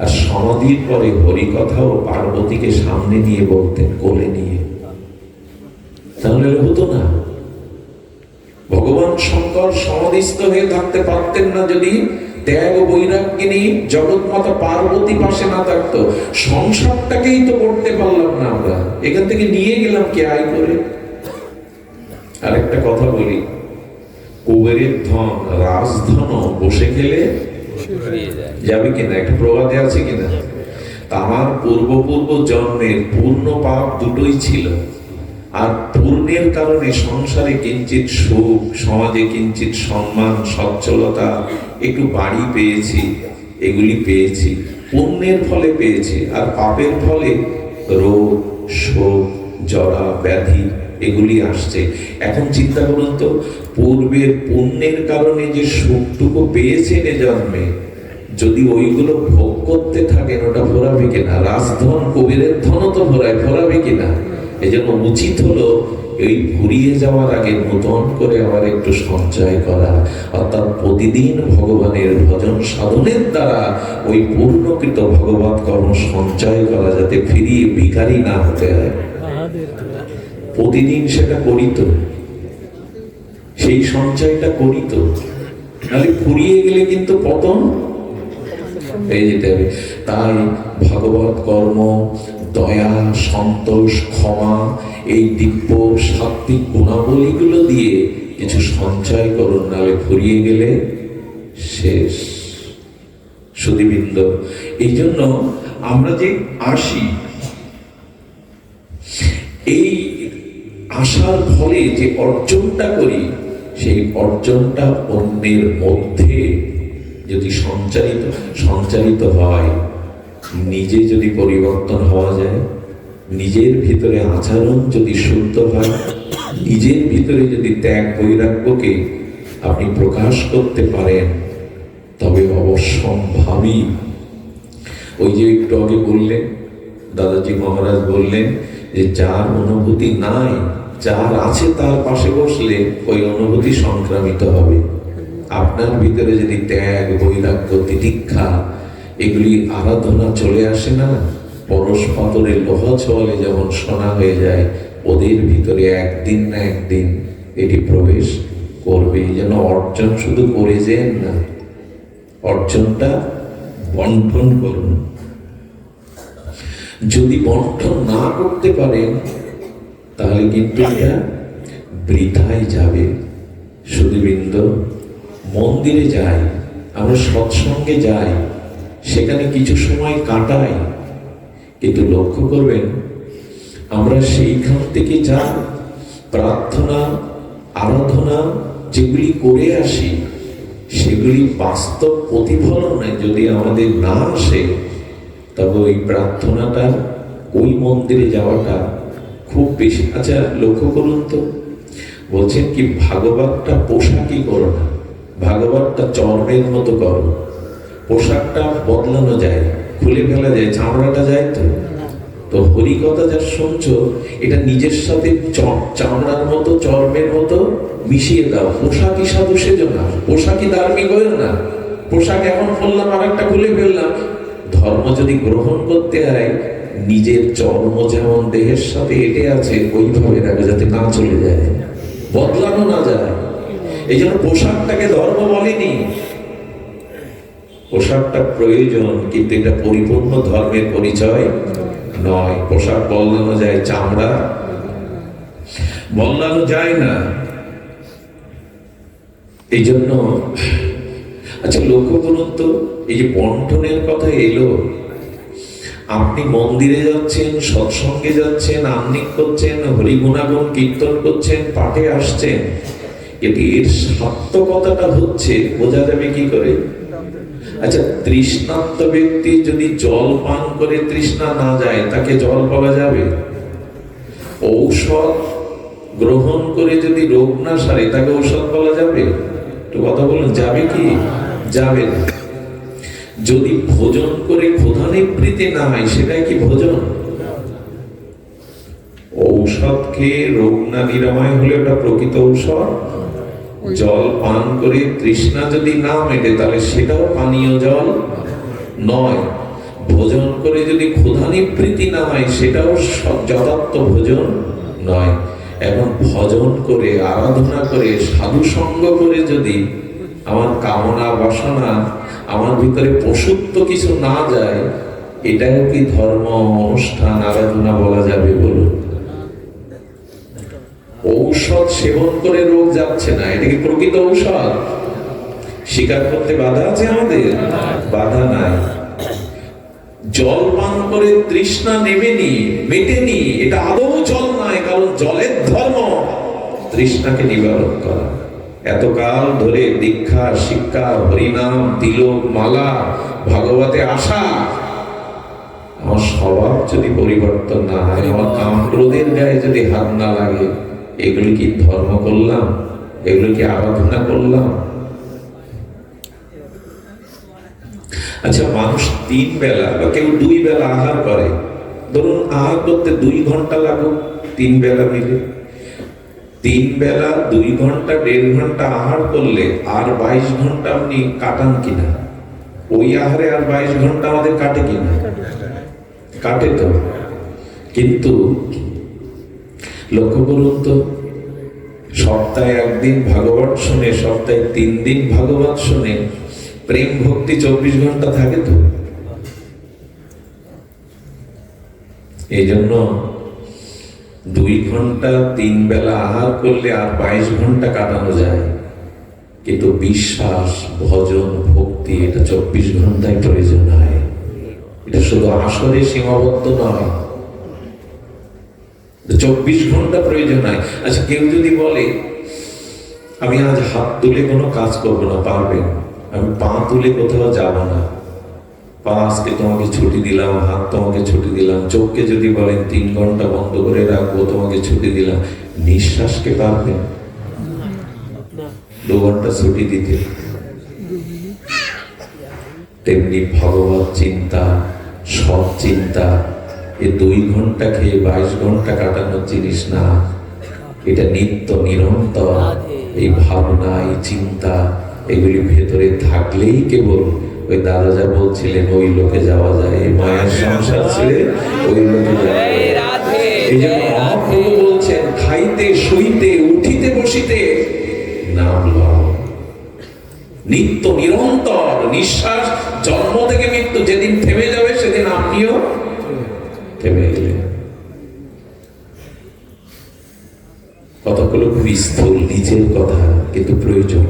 আর সমাধির পরে হরিকথাও পার্বতীকে সামনে নিয়ে বলতেন, কোলে নিয়ে, তাহলে হতো না। ভগবান শঙ্কর সমাধিস্থ হয়ে থাকতে পারতেন না যদি ত্যাগ ও বৈরাগ্যিনী জগৎ মাতা পার্বতী পাশে না থাকতো, সংসারটাকেই তো করতে পারলাম না আমরা, এখান থেকে নিয়ে গেলাম কে আয় করে। আরেকটা কথা বলি, কুবেরের ধন রাজধন বসে গেলে যাবে কিনা, একটা প্রবাদে আছে কিনা। তা আমার পূর্ব জন্মের পূর্ণ পাপ দুটোই ছিল, আর পূর্ণের কারণে সংসারে কিঞ্চিত সুখ, সমাজে কিঞ্চিত সম্মান, সচ্ছলতা, একটু বাড়ি পেয়েছি, এগুলি পেয়েছি পুণ্যের ফলে পেয়েছি। আর পাপের ফলে রোগ, শোক, জরা, ব্যাধি এগুলি আসছে। এখন চিন্তা করুন তো, পূর্বের পুণ্যের কারণে যে সুখটুকু পেয়েছেন এ জন্মে, যদি ওইগুলো ভোগ করতে থাকেন, ওটা ভোরাবে কিনা? রাজধন কবিরের ধনও তো ভোরাবে কিনা? এই জন্য উচিত হলো এই ফুরিয়ে যাওয়ার আগে নতুন করে আবার একটু সঞ্চয় করা, অর্থাৎ প্রতিদিন ভগবানের ভজন সাধনের দ্বারা ওই পূর্ণকৃত ভগবত কর্ম সঞ্চয় করা, যাতে ফিরিয়ে ভিখারি না হতে হয়। প্রতিদিন সেটা করিত, সেই সঞ্চয়টা করিত, নাহলে ফুরিয়ে গেলে কিন্তু পতন হয়ে যেতে হবে। তাই ভগবত কর্ম, দয়া, সন্তোষ, ক্ষমা, এই দিব্য সাত্বিক গুণাবলীগুলো দিয়ে কিছু সঞ্চয় করুন, নাহলে ফুরিয়ে গেলে শেষ। সুধীবৃন্দ, এই জন্য আমরা যে আসি, এই আসার ফলে যে অর্জনটা করি, সেই অর্জনটা অন্যের মধ্যে যদি সঞ্চারিত হয়, নিজে যদি পরিবর্তন হওয়া যায়, নিজের ভিতরে আচরণ যদি শুদ্ধ হয়, নিজের ভিতরে যদি ত্যাগ বৈরাগ্যকে আপনি প্রকাশ করতে পারেন, তবে অবশ্যম্ভাবী ওই যে একটু আগে বললেন, দাদাজি মহারাজ বললেন যে যার অনুভূতি নাই, যার আছে তার পাশে বসলে ওই অনুভূতি সংক্রামিত হবে। আপনার ভিতরে যদি ত্যাগ, বৈরাগ্য, তিতিক্ষা এগুলি আরাধনা চলে আসে না, পরশ পাথরের লোহা ছোঁয়ালে যেমন সোনা হয়ে যায়, ওদের ভিতরে একদিন না একদিন এটি প্রবেশ করবে। যেন অর্জন শুধু করে যেন না, অর্জনটা বন্টন করুন। যদি বন্টন না করতে পারেন, তাহলে কিন্তু এটা বৃথায় যাবে। সুধীবৃন্দ, মন্দিরে যাই, আমরা সৎসঙ্গে যাই, সেখানে কিছু সময় কাটাই, কিন্তু লক্ষ্য করবেন আমরা সেইখান থেকে যা প্রার্থনা, আরাধনা যেগুলি করে আসি, সেগুলি বাস্তব প্রতিফলনে যদি আমাদের না আসে, তবে ওই প্রার্থনাটা, ওই মন্দিরে যাওয়াটা খুব বেশি। আচ্ছা লক্ষ্য করুন তো, বলছেন কি ভাগবতটা পোশাকই করো না, ভাগবতটা চর্মের মতো করো। পোশাকটা বদলানো যায়, খুলে ফেলা যায়, চামড়াটা যায় তো। তো হরিকথা যা শুনছো, এটা নিজের সাথে চামড়ার মতো, চর্মের মতো মিশিয়ে দাও। পোশাকই সাধু সেজো না, পোশাকই ধার্মিক হয়েও না। পোশাক এখন পরলাম, আর একটা খুলে ফেললাম। ধর্ম যদি গ্রহণ করতে হয়, নিজের চর্ম যেমন দেহের সাথে এটে আছে, ওইভাবে রাখবে, যাতে না চলে যায়, বদলানো না যায়। এই জন্য পোশাকটাকে ধর্ম বলেনি, পোশাকটা প্রয়োজন, কিন্তু এটা পরিপূর্ণ ধর্মের পরিচয় নয়। পোশাক বদলানো যায়, চামড়া বদলানো যায় না। এই জন্য আচ্ছা লক্ষ্য করুন তো, এই যে বন্টনের কথা এলো, আপনি মন্দিরে যাচ্ছেন, সৎসঙ্গে যাচ্ছেন, আহ্নিক করছেন, হরিগুণাগুণ কীর্তন করছেন, পাঠে আসছেন, কিন্তু এর সার্থকতাটা হচ্ছে বোঝা যাবে কি করে? আচ্ছা, তৃষ্ণার্ত ব্যক্তি যদি জল পান করে তৃষ্ণা না যায়, তাকে জল পাওয়া যাবে? ঔষধ গ্রহণ করে যদি রোগ না সারে, তাকে ঔষধ পাওয়া যাবে? একটু কথা বলুন, যাবে কি? যাবে না। যদি ভোজন করে ক্ষুধা নিবৃত্তি না হয়, সেটাই কি ভোজন? ঔষধ খেয়ে রোগ না নিরাময় হলে ওটা প্রকৃত ঔষধ। জল পান করে তৃষ্ণা যদি না মেটে, তাহলে সেটাও পানীয় জল নয়। ভোজন করে যদি ক্ষুধা নিবৃত্তি না হয়, সেটাও যথার্থ ভোজন নয়। এখন ভজন করে, আরাধনা করে, সাধু সঙ্গ করে যদি আমার কামনা বাসনা, আমার ভিতরে পশুত্ব কিছু না যায়, এটাও কি ধর্ম, অনুষ্ঠান, আরাধনা বলা যাবে বলুন? ঔষধ সেবন করে রোগ যাচ্ছে না, এটা কি প্রকৃত ঔষধ? স্বীকার করতে বাধা আছে আমাদের? বাধা নাই। জল পান করে তৃষ্ণা নেমেনি, মেটেনি, এটা আদৌ জল নয়, কারণ জলের ধর্ম তৃষ্ণাকে নিবারণ করা। এতকাল ধরে দীক্ষা, শিক্ষা, হরিনাম, তিলক, মালা, ভাগবতে আসা, আমার স্বভাব যদি পরিবর্তন না হয়, আমার কাম ক্রোধের গায়ে যদি হাত না লাগে, এগুলি কি ধর্ম করলাম? এগুলি কি আরাধনা করলাম? আচ্ছা, মানুষ 3 বেলা বা কেউ 2 বেলা আহার করে, ধরুন আহার করতে 2 ঘন্টা লাগুক, 3 বেলা মিলে 3 বেলা 2 ঘন্টা 1.5 ঘন্টা আহার করলে আর 22 ঘন্টা আপনি কাটান কিনা? ওই আহারে আর 22 ঘন্টা আমাদের কাটে কিনা? কাটে তো। কিন্তু লক্ষ্য করুন তো, সপ্তাহে 1 দিন ভাগবত শুনে, সপ্তাহে 3 দিন ভাগবত শুনে, প্রেম ভক্তি 24 ঘন্টা থাকে তো। এই জন্য 2 ঘন্টা 3 বেলা আহার করলে আর 22 ঘন্টা কাটানো যায়, কিন্তু বিশ্বাস, ভজন, ভক্তি এটা 24 ঘন্টায় প্রয়োজন হয়। এটা শুধু আসরে সীমাবদ্ধ নয়, 24 ঘন্টা প্রয়োজন হয়। আচ্ছা, কেউ যদি বলে আমি আজ হাত তুলে কোনো কাজ করবো না, পারবেন? আমি পা তুলে কোথাও যাব না, পা আজকে তোমাকে ছুটি দিলাম, হাত তোমাকে ছুটি দিলাম। চোখকে যদি বলেন 3 ঘন্টা বন্ধ করে রাখবো, তোমাকে ছুটি দিলাম। নিঃশ্বাসকে পারবেন 2 ঘন্টা ছুটি দিতে? তেমনি ভগবত চিন্তা, সৎ চিন্তা, এই 2 ঘন্টা খেয়ে 22 ঘন্টা কাটানোর জিনিস না। এটা নিত্য নিরন্তর এই ভাবনা, এই চিন্তা, এগুলি ভেতরে থাকলেই কেবল ওই দাদা যা বলছিলেন, ওই লোকে যাওয়া যায়, এই মায়ের সংসার ছেড়ে ওই লোকে যাওয়া যায়। এই জন্য মহাপ্রভু বলছেন, খাইতে শুইতে উঠিতে বসিতে নাম লও। নিত্য নিরন্তর নিঃশ্বাস, জন্ম থেকে মৃত্যু, যেদিন থেমে যাবে সেদিন আপনিও থেমে গেলেন। কথাগুলো খুব স্থূল, নিজের কথা, কিন্তু প্রয়োজন।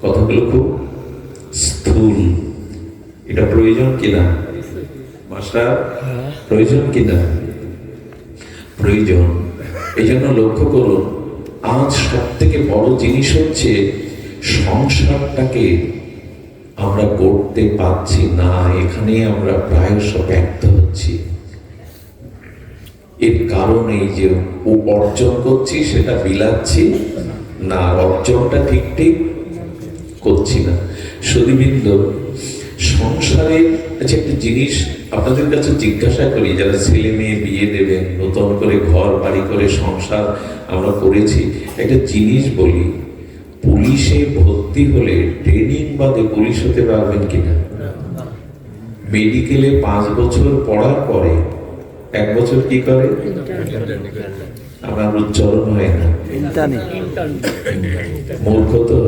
কথাগুলো খুব স্থূল, এটা প্রয়োজন কিনা মাস্টার? প্রয়োজন কিনা? প্রয়োজন। এই জন্য লক্ষ্য করুন, আজ সব থেকে বড় জিনিস হচ্ছে সংসারটাকে আমরা করতে পারছি না, এখানে আমরা প্রায়শ ব্যর্থ হচ্ছি। এর কারণ এই যে ও অর্জন করছি সেটা বিলাচ্ছি না, অর্জনটা ঠিক ঠিক করছি না। সুধীবৃন্দ, সংসারে আচ্ছা একটা জিনিস আপনাদের কাছে জিজ্ঞাসা করি, যারা ছেলে মেয়ে বিয়ে দেবেন, নতুন করে ঘর বাড়ি করে সংসার আমরা করেছি, একটা জিনিস বলি, পুলিশে ভর্তি হলে ট্রেনিং বাদে পুলিশ হতে পারবেন কিনা? মেডিকেলে 5 বছর পড়ার পরে 1 বছর কি করে? আমার উচ্চারণ হয় না, মূর্খ তো।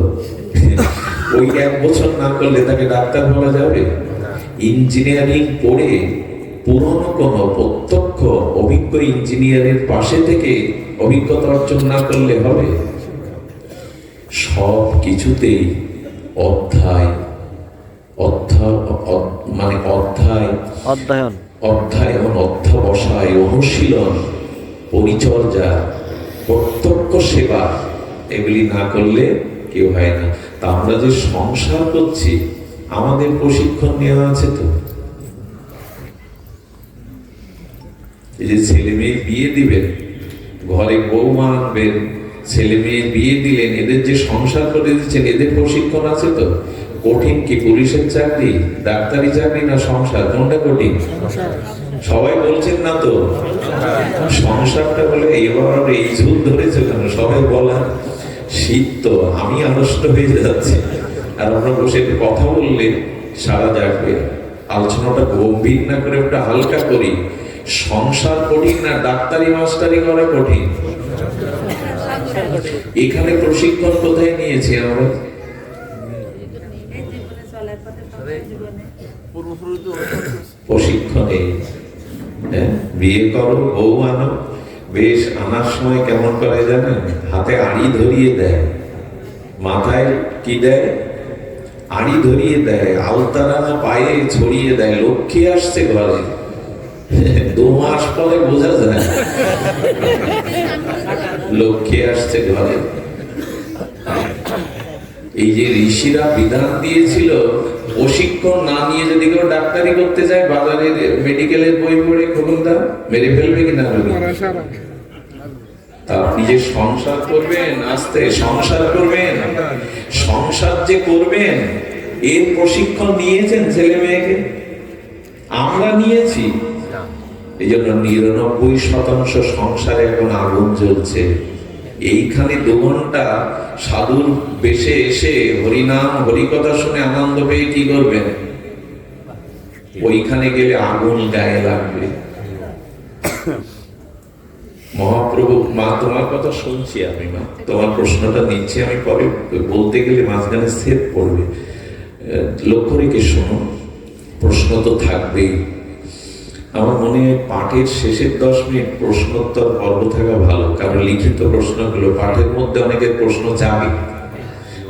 ওই 1 বছর না করলে তাকে ডাক্তার বলা যাবে? ইঞ্জিনিয়ারিং পড়ে পুরনো কোন প্রত্যক্ষ অভিজ্ঞ ইঞ্জিনিয়ারের পাশে থেকে অভিজ্ঞতা অর্জন না করলে হবে? সব কিছুতেই অধ্যায়, মানে অধ্যয়ন, অধ্যবসায়, অনুশীলন, পরিচর্যা, প্রত্যক্ষ সেবা, এগুলি না করলে কেউ হয় না। তা আমরা যে সংসার করছি, আমাদের প্রশিক্ষণ নেওয়া আছে তো। এই যে ছেলে মেয়ে বিয়ে দিবেন, ঘরে বৌমা আনবেন, ছেলে মেয়ে বিয়ে দিলেন, এদের যে সংসার করে দিচ্ছেন, এদের প্রশিক্ষণ আছে তো। কঠিন কি পুলিশের চাকরি, ডাক্তারি চাকরি, না সংসার? কোনটা কঠিন? সবাই বলছেন না তো সংসারটা। বলে এবার এই ঝুল ধরেছে কেন? সবাই বলা শীত তো, আমি আড়ষ্ট হয়ে যাচ্ছি। আর আমরা বসে একটু কথা বললে সারা জাগবে। আলোচনাটা গম্ভীর না করে ওটা হালকা করি। সংসার কঠিন না ডাক্তারি মাস্টারি করা কঠিন? এখানে প্রশিক্ষণ কোথায় নিয়েছি আমরা? প্রশিক্ষণে। হ্যাঁ, বিয়ে করো, বউ আনো, বেশ আনার সময় কেমন করে জানেন? হাতে আড়ি ধরিয়ে দেয়, মাথায় কি দেয়? আড়ি ধরিয়ে দেয়, আলতারা পায়ে ছড়িয়ে দেয়, লক্ষ্মী আসছে ঘরে। 2 মাস পরে বোঝা যায় লক্ষ্মী আসছে ঘরে। এই যে ঋষিরা বিধান দিয়েছিল, প্রশিক্ষণ না নিয়ে যদি কেউ ডাক্তারি করতে যায়, বাজারের মেডিকেলের বই পড়ে খোকনদা মেরে ফেলবে কিনা? তা আপনি যে সংসার করবেন, আস্তে সংসার করবেন, সংসার যে করবেন, এর প্রশিক্ষণ নিয়েছেন ছেলে মেয়েকে? আমরা নিয়েছি। এই জন্য 99% সংসারে এখন আগুন জ্বলছে। এইখানে 2 ঘন্টা সাধুর বেশে এসে হরিনাম হরিকথা শুনে আনন্দ পেয়ে কি করবেন? ওইখানে গেলে আগুন গায়ে লাগবে। মহাপ্রভু, মা তোমার কথা শুনছি আমি, মা তোমার প্রশ্নটা নিচ্ছি আমি, পরে বলতে গেলে মাঝখানে সেট পড়বে। লক্ষ্য রেখে শোনো, প্রশ্ন তো থাকবেই। আমার মনে হয় পাঠের শেষের 10 মিনিট প্রশ্নোত্তর পর্ব থাকা ভালো, কারণ লিখিত প্রশ্নগুলো পাঠের মধ্যে অনেকের প্রশ্ন যাবে,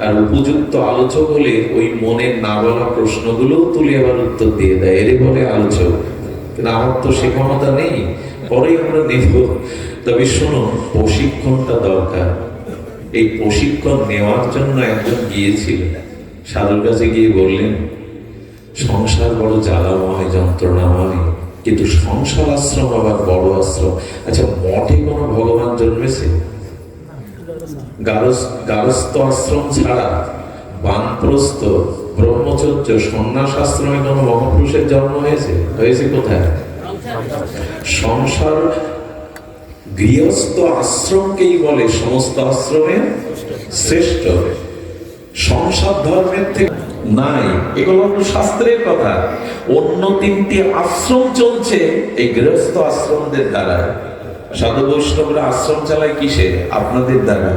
আর উপযুক্ত আলোচক হলে ওই মনের না বলা প্রশ্নগুলো তুলে আবার উত্তর দিয়ে দেয়, এর বলে আলোচক। কিন্তু আমার তো সে ক্ষমতা নেই, পরেই আমরা নেব। তবে শোনো, প্রশিক্ষণটা দরকার। এই প্রশিক্ষণ নেওয়ার জন্য একজন গিয়েছিল, সাধুর কাছে গিয়ে বললেন, সংসার বড় জ্বালাময়, যন্ত্রণাময়, কিন্তু সংসার আশ্রম আবার বড় আশ্রম। আচ্ছা, মঠে কোনো ভগবান জন্মেছে? গারস্থ আশ্রম ছাড়া বানপ্রস্থ, ব্রহ্মচর্য, সন্ন্যাস আশ্রমে কোনো মহাপুরুষের জন্ম হয়েছে? হয়েছে কোথায়? সংসার গৃহস্থ আশ্রমকেই বলে সমস্ত আশ্রমের শ্রেষ্ঠ। সংসার ধর্মের থেকে নাই, এগুলো হলো শাস্ত্রের কথা। অন্য 3টি আশ্রম চলছে এই গৃহস্থ আশ্রমদের দ্বারা। সাধু বৈষ্ণবরা আশ্রম চালায় কিসে? আপনাদের দ্বারা।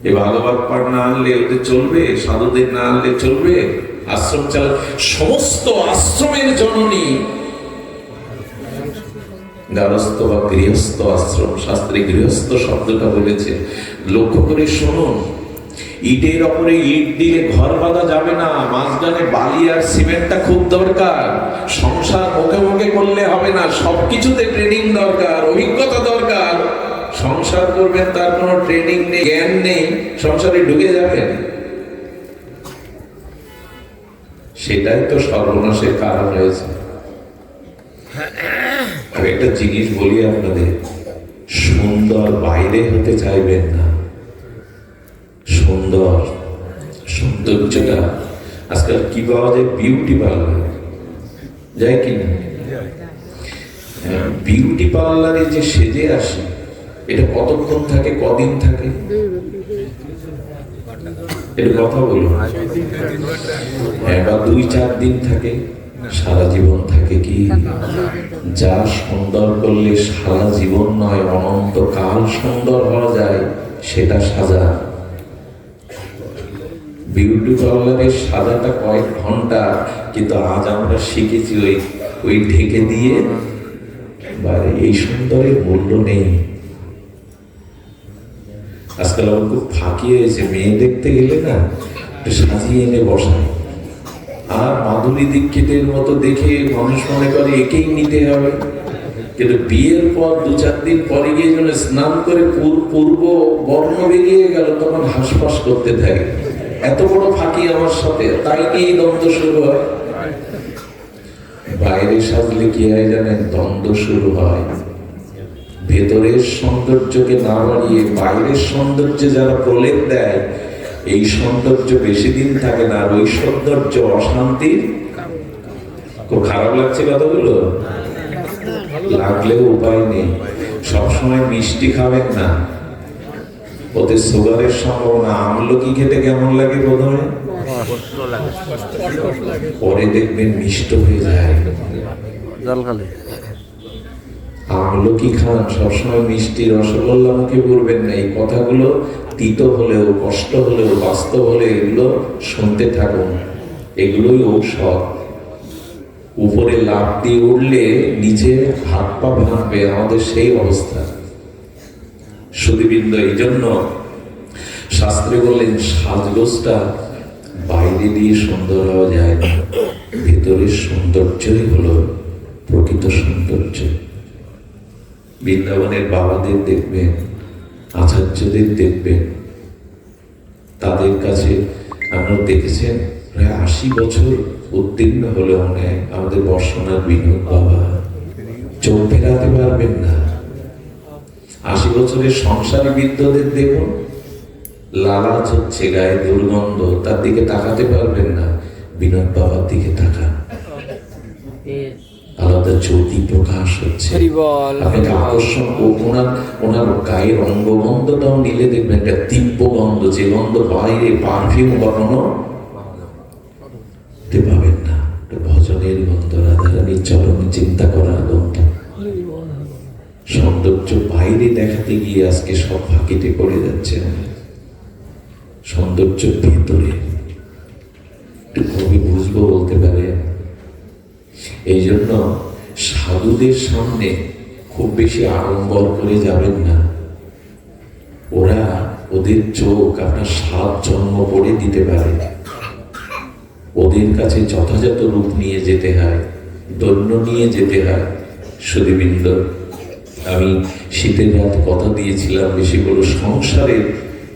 এই ভাগবত পাঠ না আনলে ওদের চলবে? সাধুদের না আনলে চলবে? আশ্রম চালায় সমস্ত আশ্রমের জননী গারস্থ বা গৃহস্থ আশ্রম। শাস্ত্রে গৃহস্থ শব্দটা বলেছে। লক্ষ্য করে শুনুন, ইটের ওপরে ইট দিয়ে ঘর বাঁধা যাবে না, মাঝখানে বালি আর সিমেন্টটা খুব দরকার। সংসার মুখে মুখে করলে হবে না, সবকিছুতে ট্রেনিং দরকার, অভিজ্ঞতা দরকার। সংসার করবেন, তার কোনো ট্রেনিং নেই, জ্ঞান নেই, সংসারে ঢুকে যাবেন, সেটাই তো সর্বনাশের কারণ হয়েছে। আর একটা জিনিস বলি আপনাদের, সুন্দর বাইরে হতে চাইবেন না, সুন্দর সৌন্দর্যটা আজকাল কি পাওয়া যায়? বিউটি পার্লার যায় কিনা? বিউটি পার্লারে যে সেজে আসি, এটা কতক্ষণ থাকে, কদিন থাকে? এটা কথা বলুন। বা 2-4 দিন থাকে, সারা জীবন থাকে কি? যা সুন্দর করলে সারা জীবন নয়, অনন্তকাল সুন্দর হওয়া যায়, সেটা সাজা। বিউটি পার্লারের সাজাটা কয়েক ঘন্টা, কিন্তু আজ আমরা শিখেছি ওই ঢেকে দিয়ে এই সুন্দরের মূল্য নেই। আজকাল আমার খুব ফাঁকি হয়েছে, মেয়ে দেখতে গেলে না একটু সাজিয়ে এনে বসায়, আর মাধুরী দীক্ষিতের মতো দেখে মানুষ মনে করে একেই নিতে হবে। কিন্তু বিয়ের পর 2-4 দিন পরে গিয়ে যখন স্নান করে পূর্ব বর্ণ বেরিয়ে গেল, তখন হাঁসফাঁস করতে থাকে, এত বড় ফাঁকি আমার সাথে, তাই নিয়ে দ্বন্দ্ব শুরু হয়। বাইরে সাজলে কি হয় জানেন? দ্বন্দ্ব শুরু হয়। ভেতরের সৌন্দর্যকে না বাড়িয়ে বাইরের সৌন্দর্যে যারা প্রলেপ দেয়, এই সৌন্দর্য বেশি দিন থাকে না, আর ওই সৌন্দর্য অশান্তির। খুব খারাপ লাগছে কথাগুলো, লাগলেও উপায় নেই। সবসময় মিষ্টি খাবেন না, ওতে সুগারের সম্ভাবনা। আমলকি খেতে কেমন লাগে প্রথমে, পরে দেখবেন মিষ্ট হয়ে যায়। আমলকি খান, সবসময় মিষ্টি রসগোল্লা মুখে পড়বেন না। এই কথাগুলো তিতো হলেও, কষ্ট হলেও, বাস্তব হলে এগুলো শুনতে থাকুন, এগুলোই ঔষধ। উপরে লাফ দিয়ে উঠলে নিচে হাত পা ভাঙবে, আমাদের সেই অবস্থা। সুধীবৃন্দ, এই জন্য শাস্ত্রে বললেন সাজগোজটা বাইরে দিয়ে সুন্দর হওয়া যায় না, ভেতরের সৌন্দর্যই হলো প্রকৃত সৌন্দর্য। বৃন্দাবনের বাবাদের দেখবেন, আচার্যদের দেখবেন, তাদের কাছে আমরা দেখেছেন প্রায় 80 বছর উত্তীর্ণ হলে অনেক আমাদের বর্ষনার বিনোদ বাবা চোখ ফেরাতে পারবেন না। 80 বছরের সংসারী বৃদ্ধদের দেখুন, লালাচ হচ্ছে, গায়ে দুর্গন্ধ, তার দিকে তাকাতে পারবেন না। বিনোদ বাবার দিকে তাকান, আলাদা জ্যোতি প্রকাশ হচ্ছে, হরি বল, আপনাকে আকর্ষণ। ওনার গায়ের অঙ্গগন্ধটাও নিলে দেখবেন একটা দিব্য গন্ধ, যে গন্ধ বাইরে পারফিউম কখনো পাবেন না। ভজনের গন্ধ, রাধারানীর চরণে চিন্তা করার গন্ধ। সৌন্দর্য বাইরে দেখাতে গিয়ে আজকে সব ফাঁকিতে পড়ে যাচ্ছে। সৌন্দর্য ভেতরে, একটু কবি বুঝবো বলতে পারে। এই জন্য সাধুদের সামনে খুব বেশি আড়ম্বর করে যাবেন না। ওদের চোখ আপনার 7 জন্ম পড়ে দিতে পারে। ওদের কাছে যথাযথ রূপ নিয়ে যেতে হয়, দৈন্য নিয়ে যেতে হয়। সুধীবৃন্দ, আমি শীতের রাত কথা দিয়েছিলাম বেশি বড় সংসারের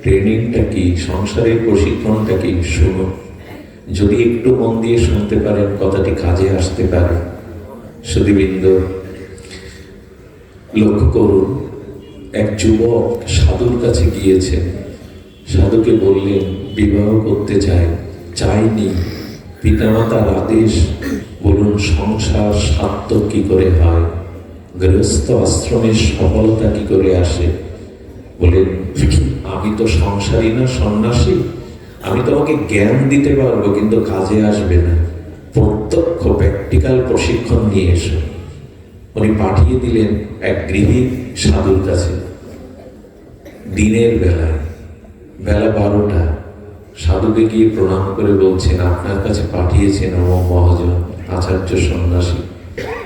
ট্রেনিংটা কি, সংসারের প্রশিক্ষণটা কি, শুনো। যদি একটু মন দিয়ে শুনতে পারেন কথাটি কাজে আসতে পারে। সুধীবৃন্দ, লক্ষ্য করুন, এক যুবক সাধুর কাছে গিয়েছেন। সাধুকে বললেন বিবাহ করতে চাইনি, পিতামাতার আদেশ, বলুন সংসার সার্থক কি করে হয়, গৃহস্থ আশ্রমের সফলতা কি করে আসে। বলেন আমি তো সংসারী না, সন্ন্যাসী, আমি তোমাকে জ্ঞান দিতে পারবো কিন্তু কাজে আসবে না, প্রত্যক্ষ প্র্যাকটিক্যাল প্রশিক্ষণ নিয়ে এসো। উনি পাঠিয়ে দিলেন এক গৃহী সাধুর কাছে। দিনের বেলায়, বেলা 12টা, সাধুকে গিয়ে প্রণাম করে বলছেন আপনার কাছে পাঠিয়েছেন অমুক মহাজন, আচার্য সন্ন্যাসী,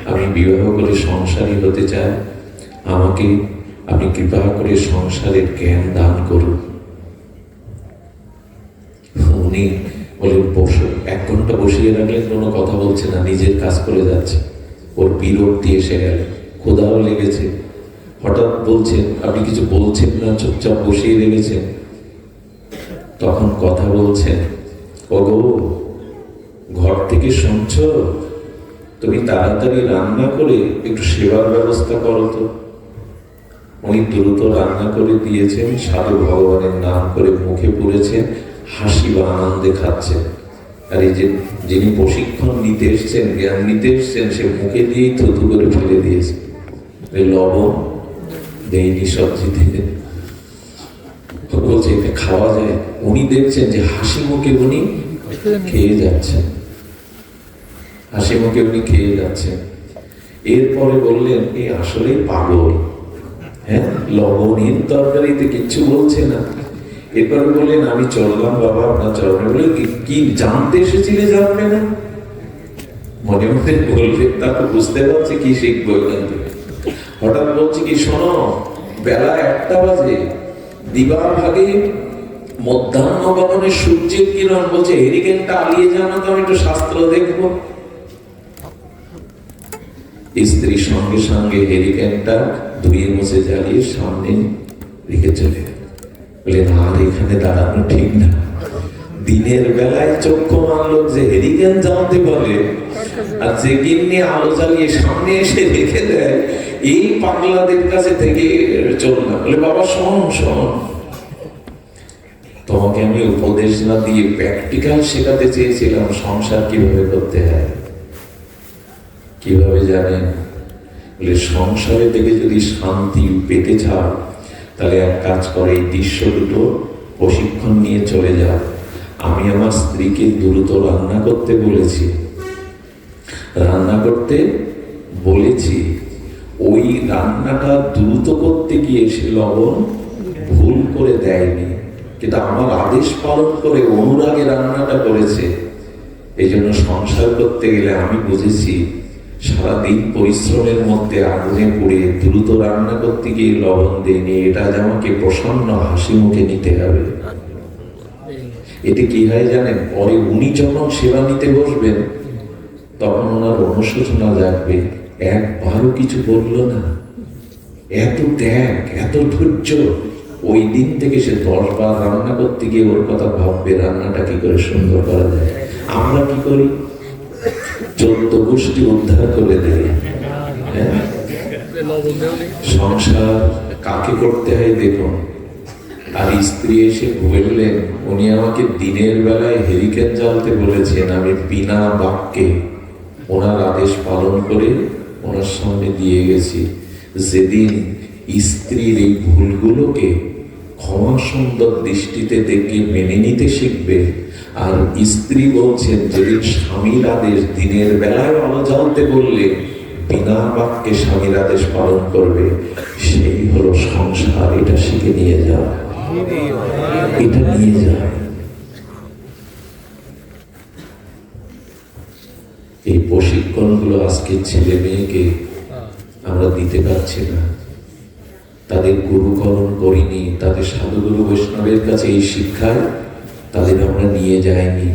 আমি বিবাহ করে সংসারী হতে চাই, আমাকে আপনি কৃপা করে সংসারের জ্ঞান দান করুন। উনি বলেন বসো। 1 ঘন্টা বসিয়ে রাখলেন, কোনো কথা বলছে না, নিজের কাজ করে যাচ্ছে। ওর বিরক্তি এসে গেল, ক্ষুধাও লেগেছে। হঠাৎ বলছেন আপনি কিছু বলছেন না, চুপচাপ বসিয়ে রেখেছেন। তখন কথা বলছেন, ওগো ঘর থেকে শুনছ, তুমি তাড়াতাড়ি রান্না করে একটু সেবার ব্যবস্থা করো তো। উনি দ্রুত রান্না করে দিয়েছেন, সাধু ভগবানের নাম করে মুখে পুরেছেন, হাসি বা আনন্দে খাচ্ছেন। আর এই যে যিনি প্রশিক্ষণ নিতে এসছেন, জ্ঞান নিতে এসছেন, সে মুখে দিয়েই থুতু করে ফেলে দিয়েছে। লবণ দেয়নি সবজিতে, বলছে এটা খাওয়া যায়। উনি দেখছেন যে হাসি মুখে উনি খেয়ে যাচ্ছেন, হাসি মুখে উনি খেয়ে যাচ্ছেন। এরপরে বললেন এই আসলেই পাগল, হ্যাঁ লবণহীন তরকারিতে কিচ্ছু বলছে না। এরপরে বললেন আমি চললাম বাবা আপনার চরণে। বলে কি জানতে এসেছিলে, জানবে না? মনে মনে বলবে, তারপর বুঝতে পারছে কি শিখবো এখান থেকে। হঠাৎ বলছে কি শোনো, বেলা 1টা বাজে, দিবার ভাগে মধ্যাহ্ন গগনে সূর্যের কিরণ, বলছে হেরিকেনটা আলিয়ে জানো তো, আমি একটু শাস্ত্র দেখবো। স্ত্রী সঙ্গে সঙ্গে হেরিকেনটা ধুয়ে মুছে জ্বালিয়ে সামনে রেখে চলে গেল। বলে না, এখানে দাঁড়ানো ঠিক না। দিনের বেলায় চক্ষু মানলো যে হেরিকেন জানতে পারে, আর যে গিন্নি আলো জ্বালিয়ে সামনে এসে রেখে দেয়, এই পাগলাদের কাছে থেকে চললাম। বলে বাবা শোন, তোমাকে আমি উপদেশ না দিয়ে প্র্যাকটিক্যাল শেখাতে চেয়েছিলাম সংসার কিভাবে করতে হয়। কিভাবে জানেন? বলে সংসারে থেকে যদি শান্তি পেতে চাও, তাহলে এক কাজ করে, এই দৃশ্য দুটো প্রশিক্ষণ নিয়ে চলে যাও। আমি আমার স্ত্রীকে দ্রুত রান্না করতে বলেছি, ওই রান্নাটা দ্রুত করতে গিয়ে সে লবণ ভুল করে দেয়নি, কিন্তু আমার আদেশ পালন করে অনুরাগে রান্নাটা করেছে। এই জন্য সংসার করতে গেলে আমি বুঝেছি সারাদিন পরিশ্রমের মধ্যে আগুনে পুড়ে দ্রুত রান্না করতে গিয়ে লবণ দেয়নি, এটা আজ আমাকে প্রসন্ন হাসি মুখে নিতে হবে। এতে কি হয় জানেন, পরে উনি যখন সেবা নিতে বসবেন তখন ওনার অনুশোচনা জাগবে, একবারও কিছু বললো না, এত ত্যাগ, এত ধৈর্য। ওই দিন থেকে সে 10 বার রান্না করতে গিয়ে ওর কথা ভাববে রান্নাটা কি করে সুন্দর করা যায়। আমরা কি করি, 14 গোষ্ঠী উদ্ধার করে দেয়। সংসার কাকে করতে হয় দেখুন। আর স্ত্রী এসে বললেন, উনি আমাকে দিনের বেলায় হেরিকেন জ্বালতে বলেছেন, আমি বিনা বাক্যে ওনার আদেশ পালন করে ওনার সামনে দিয়ে গেছি। যেদিন স্ত্রীর এই ভুলগুলোকে ক্ষমা সুন্দর দৃষ্টিতে দেখে মেনে নিতে শিখবে, আর স্ত্রী বলছেন যেদিন স্বামীর আদেশ দিনের বেলায় আলো জ্বালতে বললে বিনা বাক্যে স্বামীর আদেশ পালন করবে, সেই হলো সংসার। এটা শিখে নিয়ে যাওয়া, এটা নিয়ে যাওয়া। এই প্রশিক্ষণগুলো আজকে ছেলে মেয়েকে আমরা দিতে পারছি না, তাদের গুরুকরণ করিনি, তাদের সাধুগুরু বৈষ্ণবের কাছে এই শিক্ষায় তাদের আমরা নিয়ে যাইনি।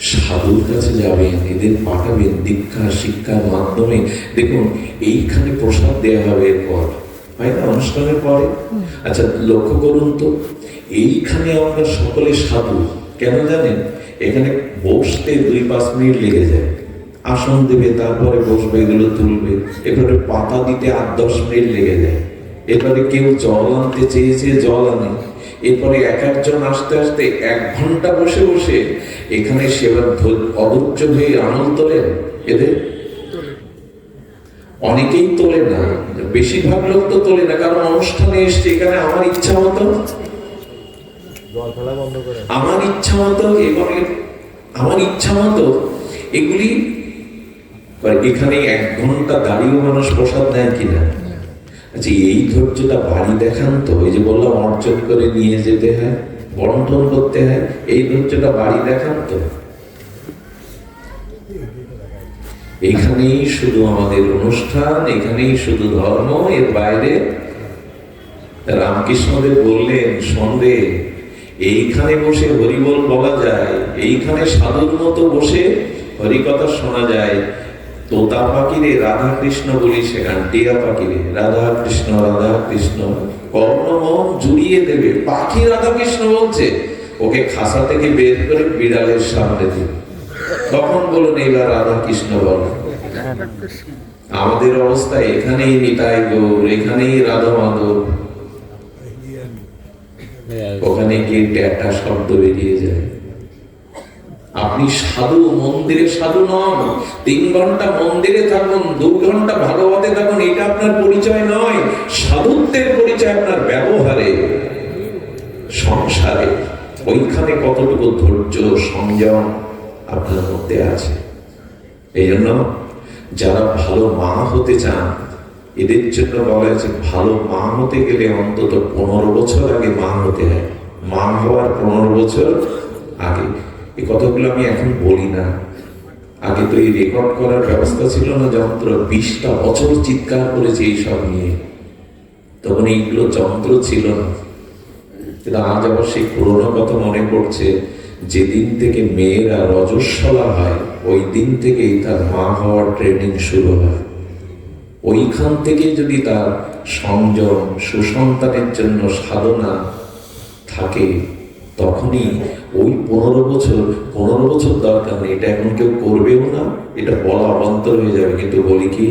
সাধুর কাছে যাবেন, এদের পাঠাবেন দীক্ষা শিক্ষার মাধ্যমে। দেখুন এইখানে প্রসাদ দেওয়া হবে এরপর, হয় না অনুষ্ঠানের পরে? আচ্ছা লক্ষ্য করুন তো, এইখানে আমরা সকলে সাধু কেন জানেন? এখানে বসতে 2-5 মিনিট লেগে যায়, আসন দেবে তারপরে বসবে, এগুলো তুলবে, এরপরে পাতা দিতে 8-10 মিনিট লেগে যায়, এরপরে কেউ জল আনতে চেয়েছে জল আনে, এরপরে এক একজন আসতে আসতে 1 ঘন্টা বসে বসে এখানে সেবার অধৈর্য হয়ে আনল তোলেন। এদের অনেকেই তোলে না, বেশিরভাগ লোক তো তোলে না, কারণ অনুষ্ঠানে এসছে এখানে আমার ইচ্ছা মতো, আমার ইচ্ছা মতো এবং আমার ইচ্ছা মতো এগুলি এখানে 1 ঘন্টা দাঁড়িয়ে মানুষ প্রসাদ নেয় কিনা? আচ্ছা এই ধৈর্যটা বাড়ি দেখান তো, এই যে বললাম অর্জন করে নিয়ে যেতে হয়, বন্টন করতে হয়, এই ধৈর্যটা বাড়ি দেখান তো। এখানেই শুধু আমাদের অনুষ্ঠান, এখানেই শুধু ধর্ম, এর বাইরে। রামকৃষ্ণদেব বললেন সন্ধে এইখানে বসে হরিবোল বলা যায়, এইখানে সাধুর মতো বসে হরিকথা শোনা যায়। তোতা পাখিরে রাধা কৃষ্ণ বলি সেখান, টিয়া পাখিরে রাধা কৃষ্ণ রাধা কৃষ্ণ, কর্ণ মন জুড়িয়ে দেবে। পাখি রাধা কৃষ্ণ বলছে, ওকে খাসা থেকে বের করে বিড়ালের সামনে দিবে, তখন বলুন এবার রাধা কৃষ্ণ বল। আমাদের অবস্থা এখানেই নিতাই গৌর, এখানেই রাধা মাধব, ওখানে গিয়ে ট্যাটা শব্দ বেরিয়ে যায়। আপনি সাধু, মন্দিরে সাধু নন। 3 ঘন্টা মন্দিরে থাকুন, 2 ঘন্টা ভাগবতে থাকুন, এটা আপনার পরিচয় নয়। সাধুত্বের পরিচয় আপনার ব্যবহারে, সংসারে। ওইখানে কতটুকু ধৈর্য সংযম আপনার মধ্যে আছে। এই জন্য যারা ভালো মা হতে চান, এদের জন্য বলা হয়েছে ভালো মা হতে গেলে অন্তত 15 বছর আগে মা হতে হয়। মা হওয়ার 15 বছর আগে। এই কথাগুলো আমি এখন বলি না, আগে তো এই রেকর্ড করার ব্যবস্থা ছিল না, যন্ত্র। 20টা বছর চিৎকার করেছে এইসব নিয়ে, তখন এইগুলো যন্ত্র ছিল না। কিন্তু আজ আবার সেই পুরোনো কথা মনে পড়ছে, যেদিন থেকে মেয়েরা রজস্বলা হয় ওই দিন থেকেই তার মা হওয়ার ট্রেনিং শুরু হয়। ওইখান থেকে যদি তার সংযম, সুসন্তানের জন্য সাধনা থাকে, তখনই ওই 15 বছর দরকার নেই। এটা এখন কেউ করবেও না, এটা বলা অবান্তর হয়ে যাবে। কিন্তু বলি কি,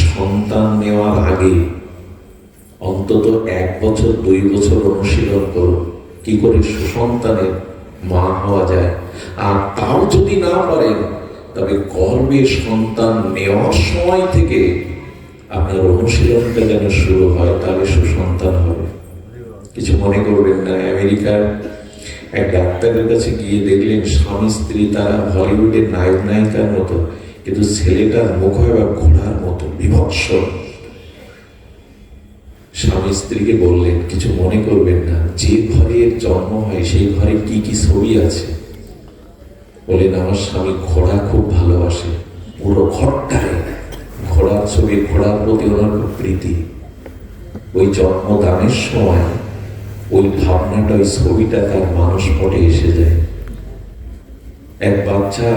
সন্তান নেওয়ার আগে অন্তত 1 বছর 2 বছর অনুশীলন করুন কি করে সুসন্তানের মা হওয়া যায়। আর তাও যদি না পারেন, তবে গর্ভে সন্তান নেওয়ার সময় থেকে আপনার অনুশীলনটা যেন শুরু হয়, তাহলে সুসন্তান হবে। কিছু মনে করবেন না। আমেরিকার এক ডাক্তারের কাছে গিয়ে দেখলেন স্বামী স্ত্রী তারা হলিউডের নায়ক নায়িকার মতো, কিন্তু ছেলেটার মুখ হয় ঘোড়ার মতো বিভৎস। স্বামী স্ত্রীকে বললেন কিছু মনে করবেন না, যে ঘরের জন্ম হয় সেই ঘরে কি কি ছবি আছে বলেন আমার স্বামী ঘোড়া খুব ভালোবাসে, পুরো ঘরটায় ঘোড়ার ছবি, ঘোড়ার প্রতি ওনার খুব প্রীতি। ওই জন্মদানের সময় ওই ভাবনাটা, ওই ছবিটা তার মানস পটে এসে যায়। এক বাচ্চা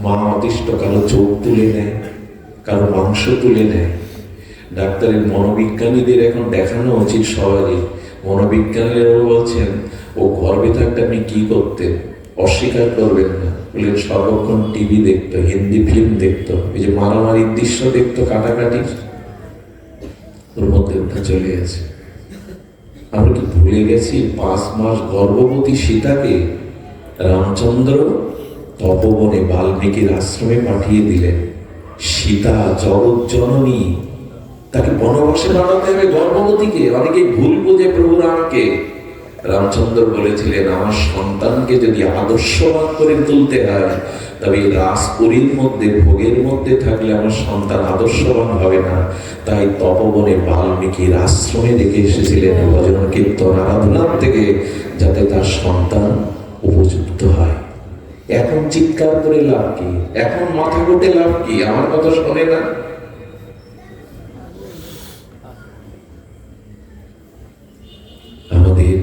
মা অতিষ্ঠ কারো চোখ তুলে নেয়, কারো মাংস তুলে নেয়। ডাক্তারের মনোবিজ্ঞানীদের এখন দেখানো উচিত সবারই। মনোবিজ্ঞানীরা বলছেন ও গর্ভে থাকতে আপনি কি করতেন, অস্বীকার করবেন না। বললেন সর্বক্ষণ টিভি দেখতো, হিন্দি ফিল্ম দেখতো, এই যে মারামারির দৃশ্য দেখতো, কাটাকাটি, ওর মধ্যে ওটা চলে গেছে। আমরা কি ভুলে গেছি 5 মাস গর্ভবতী সীতাকে রামচন্দ্র তপবনে বাল্মীকির আশ্রমে পাঠিয়ে দিলেন। সীতা জগৎ জননী, তাকে বনবাসে পাঠাতে হবে গর্ভবতীকে। অনেকেই ভুল বুঝে প্রভু রামকে। রামচন্দ্র বলেছিলেন আমার সন্তানকে যদি আদর্শবান করে তুলতে হয়, তবে রাজপুরীর মধ্যে ভোগের মধ্যে থাকলে আমার সন্তান আদর্শবান হবে না। তাই তপবনে বাল্মীকির আশ্রমে রেখে এসেছিলেন ভজন কীর্তন আরাধনার থেকে, যাতে তার সন্তান উপযুক্ত হয়। এখন চিৎকার করে লাভ কি, এখন মাথা ঘুটে লাভ কি? আমার কথা শোনে না। আমাদের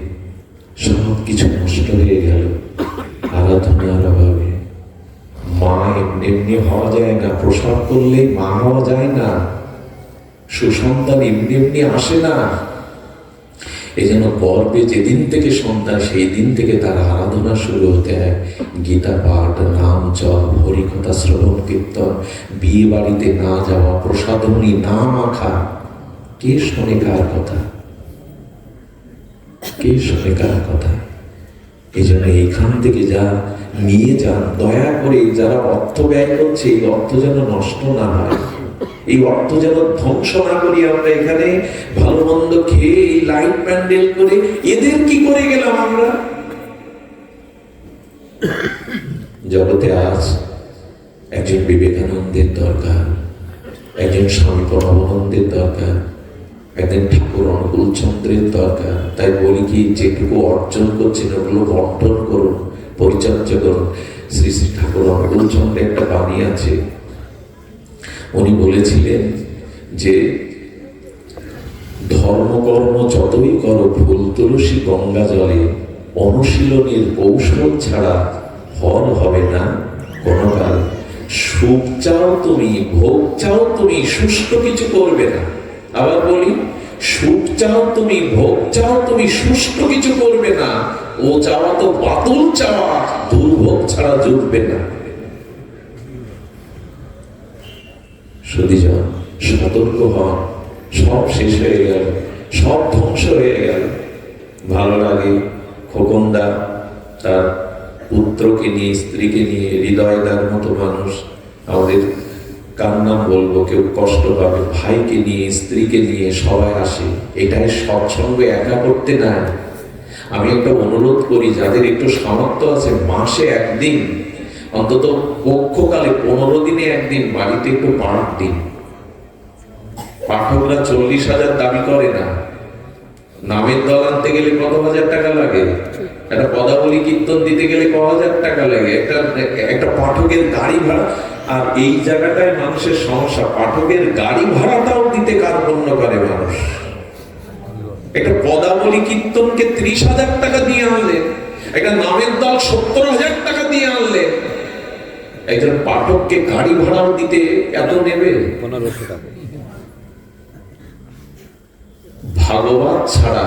সব কিছু নষ্ট হয়ে গেল আরাধনার অভাবে। মা এমনি এমনি হওয়া যায় না, প্রসাব করলে মা হওয়া যায় না, সুসন্তান এমনি এমনি আসে না। এই জন্য গর্ভে যেদিন থেকে সন্তান, সেই দিন থেকে তার আরাধনা শুরু হতে হয়। গীতা পাঠ, নাম জপ, হরিকথা শ্রবণ কীর্তন, বিয়ে বাড়িতে না যাওয়া, প্রসাদনী না মাখা। কে শোনে কার কথা? কে শোনে কার কথা? এই জন্য এইখান থেকে যা নিয়ে যান, দয়া করে যারা অর্থ ব্যয় করছে, এই অর্থ যেন নষ্ট না হয়, এই অর্থ যেন ধ্বংস না করি আমরা। এখানে ভালো মন্দ খেয়ে এই লাইট প্যান্ডেল করে এদের কি করে গেলাম আমরা? জগতে আজ একজন বিবেকানন্দের দরকার, একজন স্বামী প্রণবানন্দের দরকার, একদিন ঠাকুর অনুকূল চন্দ্রের দরকার। তাই বলি কি, যেটুকু অর্জন করছেন ওগুলো বন্টন করুন, পরিচর্যা করুন। শ্রী শ্রী ঠাকুর অনুকূল চন্দ্রের একটা বাণী আছে। উনি বলেছিলেন যে ধর্মকর্ম যতই করো ফুল তুলসী গঙ্গা জলে, অনুশীলনের কৌশল ছাড়া ফল হবে না কোনো কাল। সুখ চাও তুমি, ভোগ চাও তুমি, সুষ্ঠু কিছু করবে না। আবার বলি, সুখ চাও তুমি, ভোগ চাও তুমি, সুষ্ঠু কিছু করবে না। ও চাওয়া তো বাতুল চাওয়া, দুর্ভোগ ছাড়া জুটবে না। সুধীজন সতর্ক হন, সব শেষ হয়ে গেল, সব ধ্বংস হয়ে গেল। ভালো লাগে খোকনদা তার পুত্রকে নিয়ে, স্ত্রীকে নিয়ে, হৃদয়দার মতো মানুষ, আমাদের কার নাম বলবো, কেউ কষ্ট পাবে, ভাইকে নিয়ে, স্ত্রীকে নিয়ে সবাই আসে। এটাই সৎসঙ্গ একা করতে নাই। আমি একটা অনুরোধ করি, যাদের একটু সামর্থ্য আছে, মাসে একদিন অন্তত, পক্ষকালে 15 দিনে একদিন বাড়িতে একটু পাঠ দিন। পাঠকরা 40,000 দাবি করে না। নামের দল আনতে গেলে কত হাজার টাকা লাগে, একটা পদাবলী কীর্তন দিতে গেলে কত হাজার টাকা লাগে, একটা পাঠকের গাড়ি ভাড়া। আর এই জায়গাটায় মানুষের সমস্যা, পাঠকের গাড়ি ভাড়াটাও দিতে কার্পণ্য করে মানুষ। একটা পদাবলী কীর্তনকে 30,000 টাকা দিয়ে আনলেন, একটা নামের দল 70,000 টাকা দিয়ে আনলেন, একজন পাঠককে গাড়ি ভাড়াও দিতে এত নেবে? 1500 টাকা। ভাগবত ছাড়া,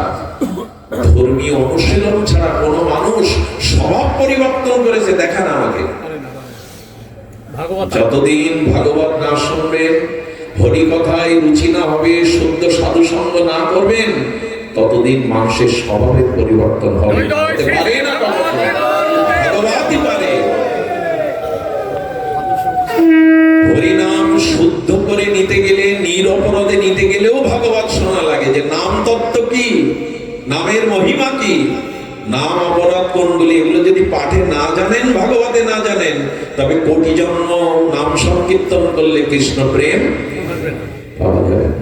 ধর্মীয় অনুশীলন ছাড়া কোন মানুষ স্বভাব পরিবর্তন করেছে দেখান আমাকে। যতদিন ভাগবত না শুনবেন, হরি কথায় রুচি না হবে, শুদ্ধ সাধু সঙ্গ না করবেন, ততদিন মানুষের স্বভাবের পরিবর্তন হবে না। হতে পারে না, ভগবতই পারে। হরিনাম শুদ্ধ করে নিতে গেলে, নিরপরাধে নিতে গেলেও ভাগবত শোনা লাগে, যে নাম তত্ত্ব কি, নামের মহিমা কি, নাম অপরাধ কোনগুলি, এগুলো যদি পাঠে না জানেন, ভাগবতে না জানেন, তবে কোটি জন্ম নাম সংকীর্তন করলে কৃষ্ণ প্রেম পাওয়া যাবে না।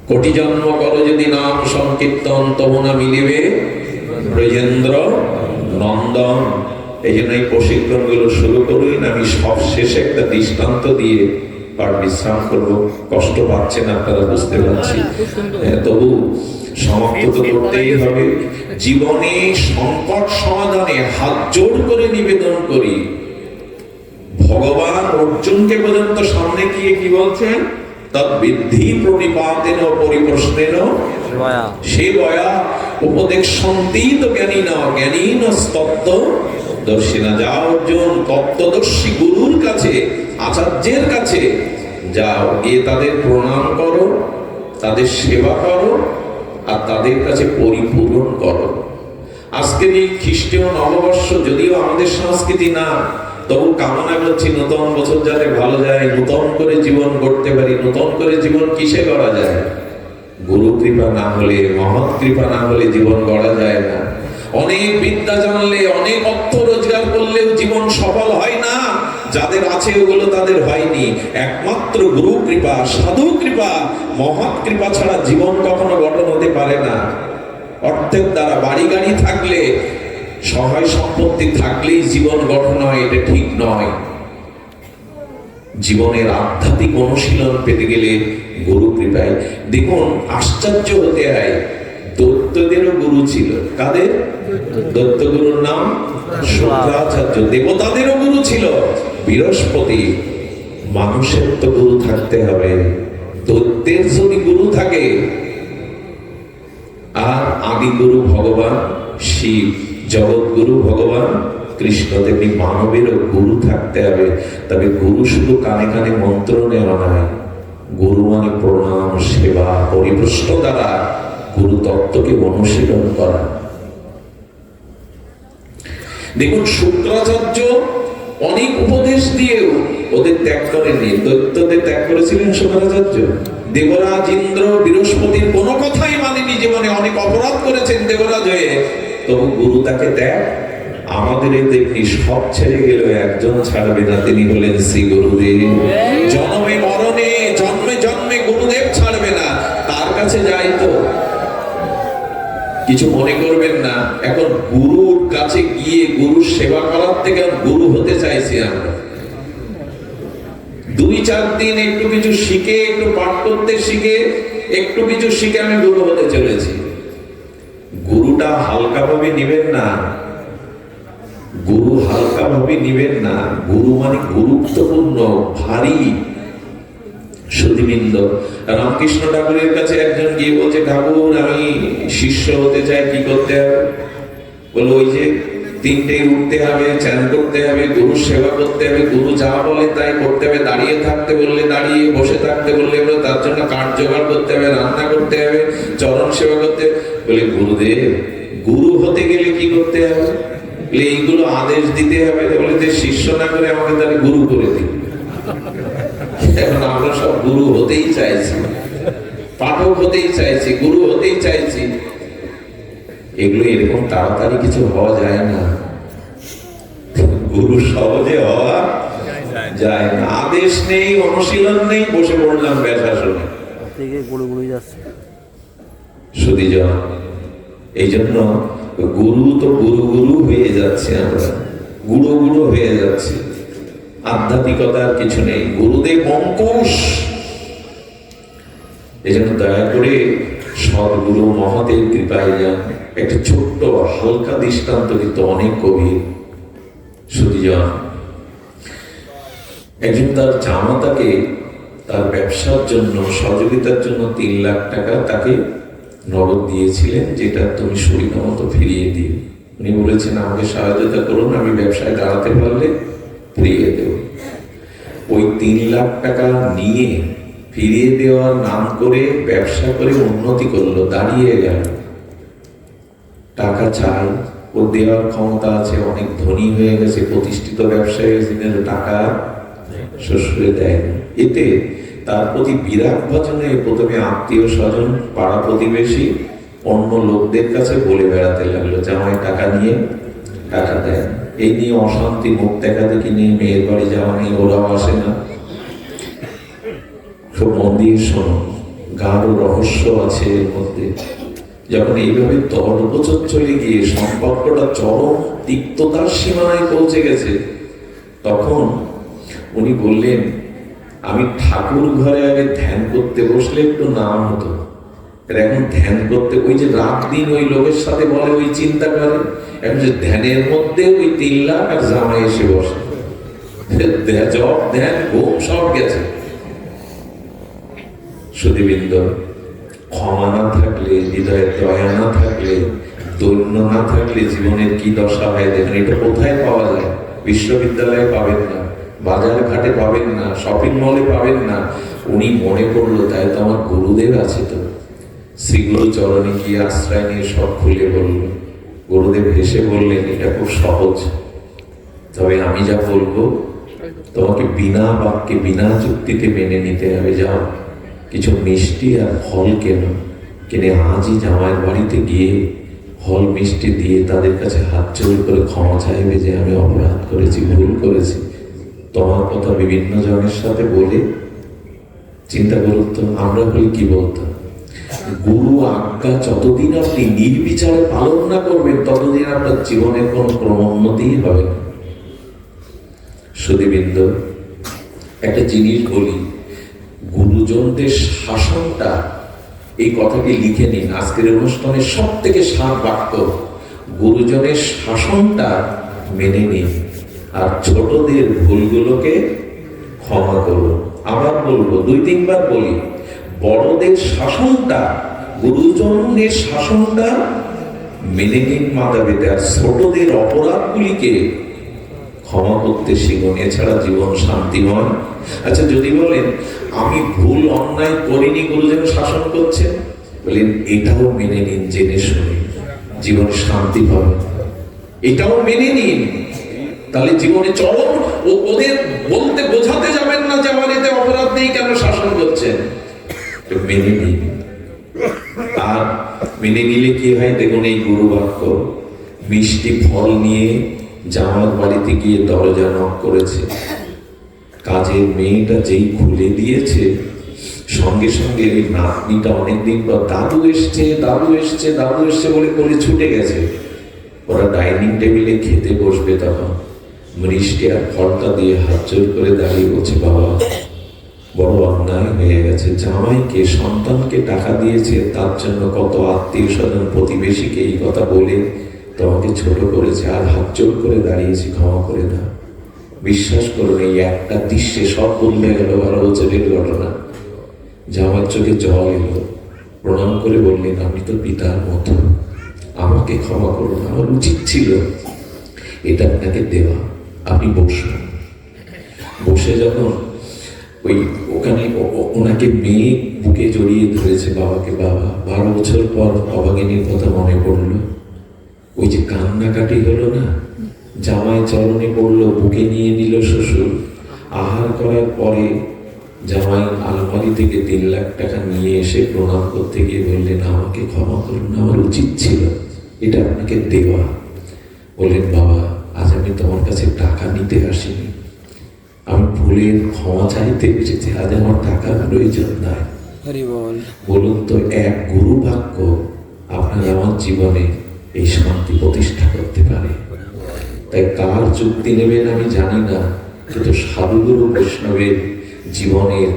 কোটি জন্ম করো যদি নাম সংকীর্তন, তবু না মিলিবে ব্রজেন্দ্র নন্দন। এই জন্য এই প্রশিক্ষণগুলো শুরু করুন। আমি সব শেষে একটা দৃষ্টান্ত দিয়ে আর বিশ্রাম করবো। কষ্ট পাচ্ছেন আপনারা, বুঝতে পারছি, তবু সমাপ্ত তো করতেই হবে। জীবনে সংকট সমাধানে হাত জোড় করে নিবেদন করি, ভগবান অর্জুনকে পর্যন্ত সামনে গিয়ে কি বলছেন, তদ বিদ্ধি প্রণিপাতেন পরিপ্রশ্নেন সেবয়া উপদেশন্তীত জ্ঞানীন স্তত্ত্ব দর্শিনা। যাও অর্জুন, তত্ত্বদর্শী গুরুর কাছে, আচার্যের কাছে যাও, গিয়ে তাদের প্রণাম করো, তাদের সেবা করো, আর তাদের কাছে পরিপূরণ করো। আজকের এই খ্রিস্টীয় নববর্ষ যদিও আমাদের সংস্কৃতি না, তবু কামনা করছি নতুন বছর যাতে ভালো যায়, নতুন করে জীবন গড়তে পারি। নতুন করে জীবন কিসে গড়া যায়? গুরু কৃপা না হলে, মহৎ কৃপা না হলে জীবন গড়া যায় না। অনেক বিদ্যা জানলে, অনেক অর্থ রোজগার করলেও জীবন সফল হয় না। যাদের আছে ওগুলো তাদের হয়নি। একমাত্র গুরু কৃপা, সাধু কৃপা, মহৎ কৃপা ছাড়া জীবন কখনো গঠন হতে পারে না। অর্থের দ্বারা, বাড়ি গাড়ি থাকলে, সহায় সম্পত্তি থাকলেই জীবন গঠন হয়, এটা ঠিক নয়। জীবনের আধ্যাত্মিক অনুশীলন পেতে গেলে গুরু কৃপায়। দেখুন, আশ্চর্য হতে হয়, দৈত্যদেরও গুরু ছিল। কাদের? দৈত্য গুরুর নাম শুক্রাচার্য। দেবতাদেরও গুরু ছিল বৃহস্পতি। মানুষের তো গুরু থাকতে হবে। দৈত্যের যদি গুরু থাকে, আর আদি গুরু ভগবান শিব, জগৎগুরু ভগবান কৃষ্ণ, তেমনি মানবেরও গুরু থাকতে হবে। তবে গুরু শুধু কানে কানে মন্ত্র নেওয়া নয়, গুরু মানে প্রণাম, সেবা, পরিপ্রশ্ন দ্বারা গুরু তত্ত্বকে অনুশীলন করা। দেখুন, শুক্রাচার্য অনেক উপদেশ দিয়েও ওদের ত্যাগ করেনি। দৈত্যদের ত্যাগ করেছিলেন শুক্রাচার্য। দেবরাজ ইন্দ্র বৃহস্পতির কোনো কথাই মানেনি, জীবনে অনেক অপরাধ করেছেন দেবরাজ হয়ে, তবু গুরু তাকে ত্যাগ। আমাদের এই দেখি সব ছেড়ে গেল, একজন ছাড়বে না, তিনি হলেন শ্রী গুরুদেব। জন্মে মরণে, জন্মে জন্মে গুরুদেব ছাড়বে না। তার কাছে যাই তো, কিছু মনে করবেন না। এখন গুরুর কাছে গিয়ে গুরুর সেবা করার থেকে গুরু হতে চাইছি আমরা। 2-4 দিন একটু কিছু শিখে, একটু পাঠ করতে শিখে, একটু কিছু শিখে আমি গুরু হতে চলেছি। গুরুটা হালকা ভাবে নিবেন না, গুরু হালকা ভাবে নিবেন না। গুরু মানে গুরুত্বপূর্ণ, ভারী। সুধীবৃন্দ, রামকৃষ্ণ ঠাকুরের কাছে একজন গিয়ে বলছে, ঠাকুর আমি শিষ্য হতে চাই, কি করতে হবে? বলো, ওই যে 3টেই উঠতে হবে, চান করতে হবে, গুরু সেবা করতে হবে, গুরু যা বলে তাই করতে হবে, দাঁড়িয়ে থাকতে বললে দাঁড়িয়ে, বসে থাকতে বললে তার জন্য কাঠ জোগাড় করতে হবে, রান্না করতে হবে, চরণ সেবা করতে হবে। বলে, গুরুদেব, গুরু হতে গেলে কি করতে হবে? এইগুলো আদেশ দিতে হবে। বলে, শিষ্য না করে আমাকে তাহলে গুরু করে দিন। এখন আমরা সব গুরু হতেই চাইছি, পাঠক হতেই চাইছি, গুরু হতেই চাইছি। এগুলো এরকম তাড়াতাড়ি কিছু হওয়া যায় না। গুরু সহজে হওয়া যায় না। আদেশ নেই, অনুশীলন নেই, বসে পড়লাম ব্যাসাসনে। সুধীজন, এই জন্য গুরু তো গুরু গুরু হয়ে যাচ্ছে, আমরা গুরু গুরু হয়ে যাচ্ছে। আধ্যাত্মিকতার কিছু নেই। গুরুদেব অঙ্কুশ। এই জন্য দয়া করে সদ্গুরু মহাদেব কৃপায় যান। একটা ছোট্ট হালকা দৃষ্টান্ত, কিন্তু অনেক গভীর। সুধীজন, একজন তার জামাতাকে তার ব্যবসার জন্য, সহযোগিতার জন্য 3 লাখ টাকা তাকে নগদ দিয়েছিলেন, যেটা তুমি সুরিনা মতো ফিরিয়ে দিও। উনি বলেছেন, আমাকে সহায়তা করুন, আমি ব্যবসায় দাঁড়াতে পারলে ফিরিয়ে দেব। ওই 3 লাখ টাকা নিয়ে ফিরিয়ে দেওয়ার নাম করে ব্যবসা করে উন্নতি করলো, দাঁড়িয়ে গেল। টাকা চাই, ও দেওয়ার ক্ষমতা আছে, অনেক ধনী হয়ে গেছে, প্রতিষ্ঠিত ব্যবসায়ী, টাকা শ্বশুরে দেয়। এতে তার প্রতি বিরাগ ভজনে প্রথমে আত্মীয় স্বজন, পাড়া প্রতিবেশী, অন্য লোকদের কাছে বলে বেড়াতে লাগলো, জামাই টাকা নিয়ে টাকা দেয়। এই নিয়ে অশান্তি, মুখ দেখা দেখি নিয়ে, মেয়ের বাড়ি যাওয়া নেই, ওরাও আসে না। খুব মন দিয়ে শোনো, গাঢ় রহস্য আছে এর মধ্যে। যখন এইভাবে 10 বছর চলে গিয়ে সম্পর্কটা চরম তিক্ততার সীমানায় পৌঁছে গেছে, তখন উনি বললেন, আমি ঠাকুর ঘরে আগে ধ্যান করতে বসলে একটু নাম হতো, এখন ধ্যান করতে ওই যে রাত দিন ওই লোকের সাথে বলে ওই চিন্তা করে, এখন যে ধ্যানের মধ্যে ওই 3 লাখ আর জামাই এসে বসে, জব ধ্যান ঘুম সব গেছে। সুধীবৃন্দ, ক্ষমা না থাকলে, হৃদয়ের দয়া না থাকলে, দৈন্য না থাকলে জীবনের কি দশা হয় দেখেন। এটা কোথায় পাওয়া যায়? বিশ্ববিদ্যালয়ে পাবেন না, বাজার ঘাটে পাবেন না, শপিং মলে পাবেন না। উনি মনে করলো তাই তো আমার গুরুদেব আছে, তো শ্রীগুরু চরণে গিয়ে আশ্রয় নিয়ে সব খুলে বলল। গুরুদেব হেসে বললেন, এটা খুব সহজ, তবে আমি যা বলবো তোমাকে বিনা বাক্যে বিনা যুক্তিতে মেনে নিতে হবে। যাও, কিছু মিষ্টি আর ফল কিনে আজই জামাইয়ের বাড়িতে গিয়ে ফল মিষ্টি দিয়ে তাদের কাছে হাত জোড় করে ক্ষমা চাইবে যে আমি অপরাধ করেছি, ভুল করেছি। তোমার কথা বিভিন্ন জনের সাথে বলে, চিন্তা করুন তো আমরা বলি কি বলতাম, গুরু আজ্ঞা যতদিন আপনি নির্বিচারে পালন না করবেন ততদিন আপনার জীবনের কোন ক্রমোন্নতি হবে না। সুধীবৃন্দ, একটা জিনিস বলি, গুরুজনদের শাসনটা, এই কথাটি লিখে নিন, আজকের অনুষ্ঠানের সব থেকে সার বাক্য, গুরুজনের শাসনটা মেনে নিন আর ছোটদের ভুলগুলোকে ক্ষমা করুন। আবার বলবো, 2-3 বার বলি, বড়দের শাসনটা, গুরুজনের শাসনটা মেনে নিন মাথা পেতে, আর ছোটদের অপরাধগুলিকে ক্ষমা করতে শিখুন, এছাড়া জীবন শান্তিময়। আচ্ছা, যদি বলেন আমি ভুল অন্যায় করিনি, গুরুজন শাসন করছেন, বলেন এটাও মেনে নিন, জেনে শুনে জীবনে শান্তি পাবেন। এটাও মেনে নিন, তাহলে জীবনে চরম ওদের বলতে বোঝাতে যাবেন না যে আমার এতে অপরাধ নেই, কেন শাসন করছেন, মেনে নিন। আর মেনে নিলে কি হয় দেখুন, এই গুরু বাক্য, মিষ্টি ফল নিয়ে জামার বাড়িতে গিয়ে দরজা নক করেছে, কাজের মেয়েটা যেই খুলে দিয়েছে, সঙ্গে সঙ্গে ওই নাতনিটা অনেকদিন পর দাদু এসছে দাদু এসছে দাদু এসছে বলে বলে ছুটে গেছে। ওরা ডাইনিং টেবিলে খেতে বসবে, তখন মিষ্টি আর ফলটা দিয়ে হাত জোর করে দাঁড়িয়ে বলছে, বাবা বড় অন্যায় হয়ে গেছে, জামাইকে সন্তানকে টাকা দিয়েছে, তার জন্য কত আত্মীয় স্বজন প্রতিবেশীকে এই কথা বলে তোমাকে ছোট করেছে, আর হাত জোর করে দাঁড়িয়েছি, ক্ষমা করে দাও। বিশ্বাস করুন, এই একটা দৃশ্যে সব বললে গেল 12 বছরের ঘটনা। জামার চোখে জল এলো, প্রণাম করে বললেন, আমি তো পিতার মতো, আমাকে ক্ষমা করুন, আমার উচিত ছিল এটা আপনাকে দেওয়া, আপনি বসুন। বসে যখন ওই ওখানে ওনাকে মেয়ে বুকে জড়িয়ে ধরেছে বাবাকে, বাবা 12 বছর পর অভাগিনীর কথা মনে পড়লো, ওই যে কান্নাকাটি হলো না, জামাই চরণে পড়লো, বুকে নিয়ে নিল শ্বশুর। আহার করার পরে জামাই আলমারি থেকে 3 লাখ টাকা নিয়ে এসে প্রণাম করতে গিয়ে বললেন, আমাকে ক্ষমা করুন, আমার উচিত ছিল এটা আপনাকে দেওয়া। বললেন, বাবা আজ আমি তোমার কাছে টাকা নিতে আসিনি, আমি ভুলের ক্ষমা চাইতে এসেছি, আজ আমার টাকার প্রয়োজন নাই। বলুন তো, এক গুরু বাক্য আপনার আমার জীবনে এই শান্তি প্রতিষ্ঠা করতে পারে। তাই কার যুক্তি নেবেন আমি জানি না, কিন্তু সাধুগুরু বৈষ্ণবের জীবনের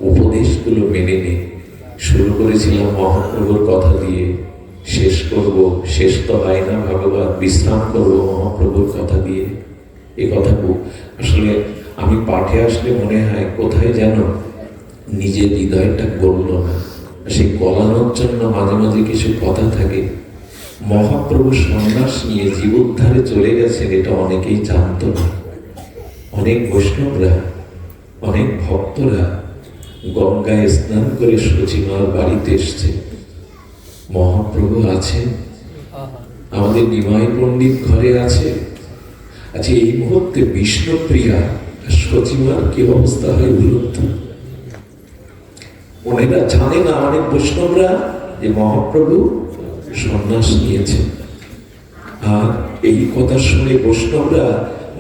উপদেশগুলো মেনে নিয়ে শুরু করেছিলাম মহাপ্রভুর কথা দিয়ে, শেষ করব, শেষ তো হয় না ভগবান, বিশ্রাম করব মহাপ্রভুর কথা দিয়ে। এ কথা আসলে আমি পাঠে আসলে মনে হয় কোথায় যেন নিজের হৃদয়টা গড়ল না, সেই গলানোর জন্য মাঝে মাঝে কিছু কথা থাকে। মহাপ্রভু সন্ন্যাস নিয়ে জীবোদ্ধারে চলে গেছেন, এটা অনেকেই জানত না। অনেক বৈষ্ণবরা, অনেক ভক্তরা গঙ্গায় স্নান করে সচিমার বাড়িতে এসছে, মহাপ্রভু আছেন, আমাদের নিমাই পণ্ডিত ঘরে আছে। আচ্ছা, এই মুহূর্তে বিষ্ণুপ্রিয়া আর সচিমার কি অবস্থা হয় বিরুদ্ধ? ওনারা জানে না, অনেক বৈষ্ণবরা, যে মহাপ্রভু সন্ন্যাস নিয়েছেন। আর এই কথা শুনে বৈষ্ণবরা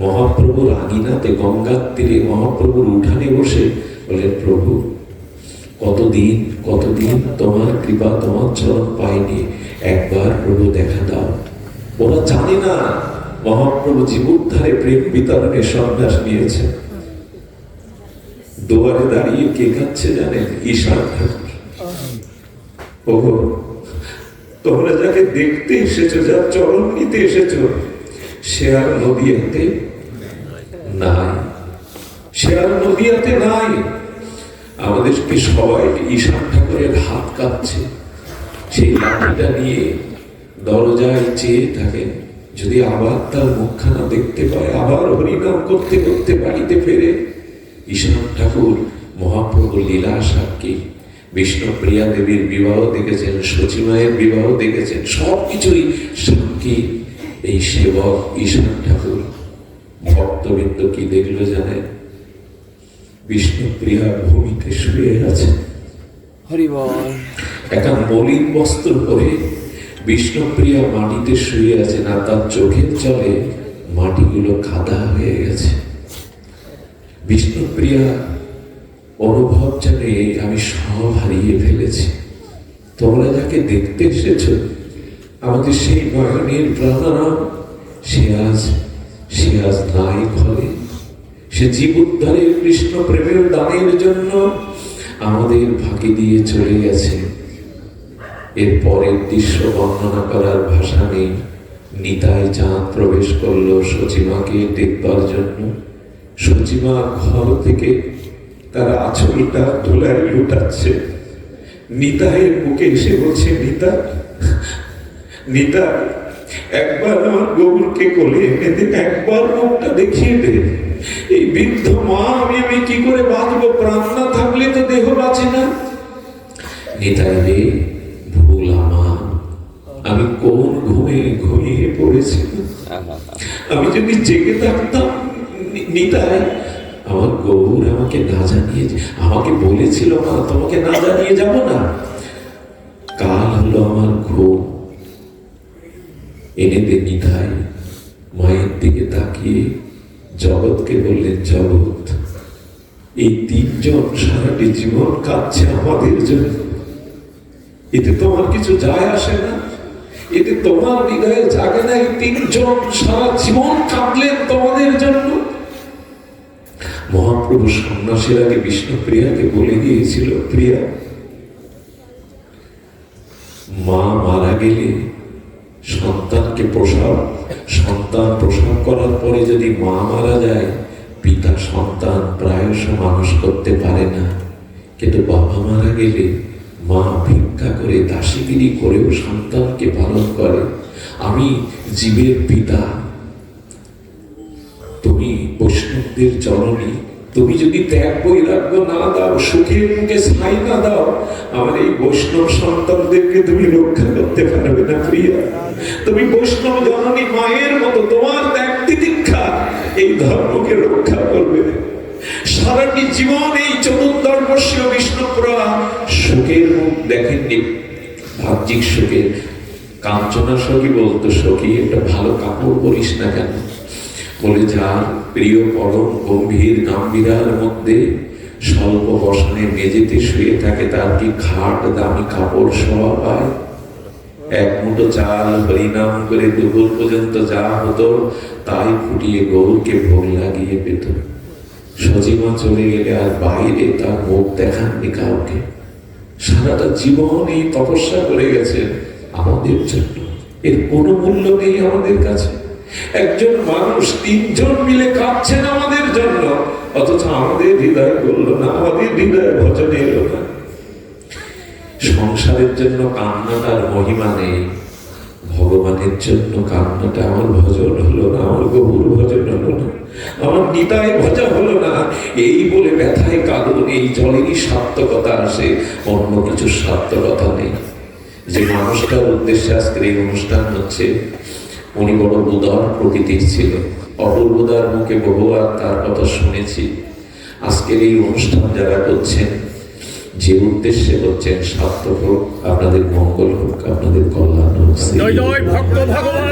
মহাপ্রভুর আঙিনাতে, গঙ্গার তীরে মহাপ্রভুর উঠানে বসে বলেন, প্রভু কতদিন কতদিন তোমার কৃপা, তোমার চরণ পাইনি, একবার প্রভু দেখা দাও। ওরা জানে না মহাপ্রভু জীবোদ্ধারে প্রেম বিতরণে সন্ন্যাস নিয়েছে। দুয়ারে দাঁড়িয়ে কে কাচ্ছে জানেন? ঈশান ঠাকুর। ওগো, তোমরা যাকে দেখতে এসেছো, যার চরণ নিতে এসেছো, সে আর নদিয়াতে নাই, সে আর নদিয়াতে নাই। আমাদেরকে সবাই ঈশান ঠাকুরের হাত কাঁপছে, সেই লাঠিটা নিয়ে দরজায় চেয়ে থাকেন, যদি আবার তার মুখখানা দেখতে পায়, আবার হরিনাম করতে করতে বাড়িতে ফেরে। ঈশান ঠাকুর মহাপ্রভু লীলা সাক্ষী, বিষ্ণুপ্রিয়া দেবীর বিবাহ দেখেছেন, সচিমায়ের বিবাহ দেখেছেন, সবকিছুই সাক্ষী এই সেবক ঈশান ঠাকুর। ভক্তবৃন্দ কি দেখলো জানেন? বিষ্ণুপ্রিয়া ভূমিতে শুয়ে আছে, হরি বল। একটা মলিন বস্ত্র পরে বিষ্ণুপ্রিয়া মাটিতে শুয়ে আছে, না তার চোখের জলে মাটিগুলো কাদা হয়ে গেছে। বিষ্ণুপ্রিয়া অনুভব জানে আমি সব হারিয়ে ফেলেছি। তোমরা যাকে দেখতে এসেছ, আমাদের সেই নয়নের প্রাণারাম, সে আজ নাই ঘরে। সে জীব উদ্ধারে কৃষ্ণ প্রেমের দানের জন্য আমাদের ফাঁকি দিয়ে চলে গেছে। এর পরের দৃশ্য বর্ণনা করার ভাষা নেই। নিতাই চাঁদ প্রবেশ করলো সচিমাকে দেখবার জন্য। সচিমা ঘর থেকে তার আঁচলটা ধুলায় লুটাচ্ছে। নিতাইয়ের মুখে এসে বলছে, নিতা, একবার আমার গৌরকে কোলে এনে দে, একবার মুখটা দেখিয়ে দে। এই বৃদ্ধ মা, আমি কি করে বাঁচবো? প্রাণ না থাকলে তো দেহ বাঁচে না। নিতাই রে, ভুল আমার, আমি কোন ঘুমে ঘুমিয়ে পড়েছি। আমি যদি জেগে থাকতাম, নিতাই, আমার গৌর আমাকে না জানিয়ে, আমাকে বলেছিল মা তোমাকে না জানিয়ে যাব না। কাল হলো আমার ঘুম, এনে দে নিতাই। মায়ের দিকে তাকিয়ে জগৎকে বললেন, জগৎ, এই তিনজন সারাটি জীবন কাঁদছে আমাদের জন্য, এতে তোমার কিছু যায় আসে না? এতে তোমার হৃদয়ে জাগে না? এই তিনজন সারা জীবন কাঁদলেন তোমাদের জন্য। মহাপ্রভু সন্ন্যাসের আগে বিষ্ণুপ্রিয়াকে বলে দিয়েছিল, প্রিয়া, মা মারা গেলে সন্তান প্রসব করার পরে যদি মা মারা যায়, পিতা সন্তান প্রায়শ মানুষ করতে পারে না, কিন্তু বাবা মারা গেলে মা ভিক্ষা করে, দাসীগিরি করেও সন্তানকে পালন করে। আমি জীবের পিতা, তুমি বৈষ্ণবদের জননী, তুমি যদি ত্যাগ বৈরাগ্য না দাও, সুখের মুখে ছাই না দাও, আমার এই বৈষ্ণব সন্তানদেরকে তুমি রক্ষা করতে পারবে না প্রিয়া। তুমি বৈষ্ণব জননী মায়ের মতো, তোমার ত্যাগ তিতিক্ষা এই ধর্মকে রক্ষা করবে। সারাটি জীবন এই চতুর্দশবর্ষীয় বিষ্ণুপ্রিয়া সুখের মুখ দেখেননি, বাহ্যিক সুখের। কাঞ্চনা সখী বলতো, সখী একটা ভালো কাপড় পরিস না কেন? বলে, যার প্রিয় পরম গম্ভীর গাম্ভীরার মধ্যে স্বল্প বসনে মেঝেতে শুয়ে থাকে, তার কি খাট দামি কাপড় শোয়া পায়? এক মুঠো চাল হরিনাম করে দুপুর পর্যন্ত যা হতো তাই ফুটিয়ে গৌরকে ভোগ লাগিয়ে পেত। সচিমা চলে গেলে আর বাইরে তার মুখ দেখাননি কাউকে। সারাটা জীবন এই তপস্যা করে গেছেন আমাদের জন্য। এর কোনো মূল্য নেই আমাদের কাছে। একজন মানুষ, তিনজন মিলে কাঁদছেন আমাদের জন্য, অথচ আমাদের হৃদয় বললো না, আমাদের হৃদয় ভজনে এলো না। সংসারের জন্য কান্নাটার মহিমা নেই, ভগবানের জন্য কান্নাটা আমার ভজন হলো না, আমার গৌর ভজন হলো না, আমার নিতাই ভজা হলো না, এই বলে ব্যথায় কাঁদুন। এই জলেরই সার্থকতা আসে, অন্য কিছু সার্থকতা নেই। যে মানুষটার উদ্দেশ্যে আজকের এই অনুষ্ঠান হচ্ছে, উনি বড় উদার প্রকৃতির ছিল। অপূর্বদার মুখে বহুবার তার কথা শুনেছি। আজকের এই অনুষ্ঠান যারা করছেন, যে উদ্দেশ্যে করছেন, সার্থক হোক, আপনাদের মঙ্গল হোক, আপনাদের কল্যাণ হোক। জয় জয় ভক্ত ভগবান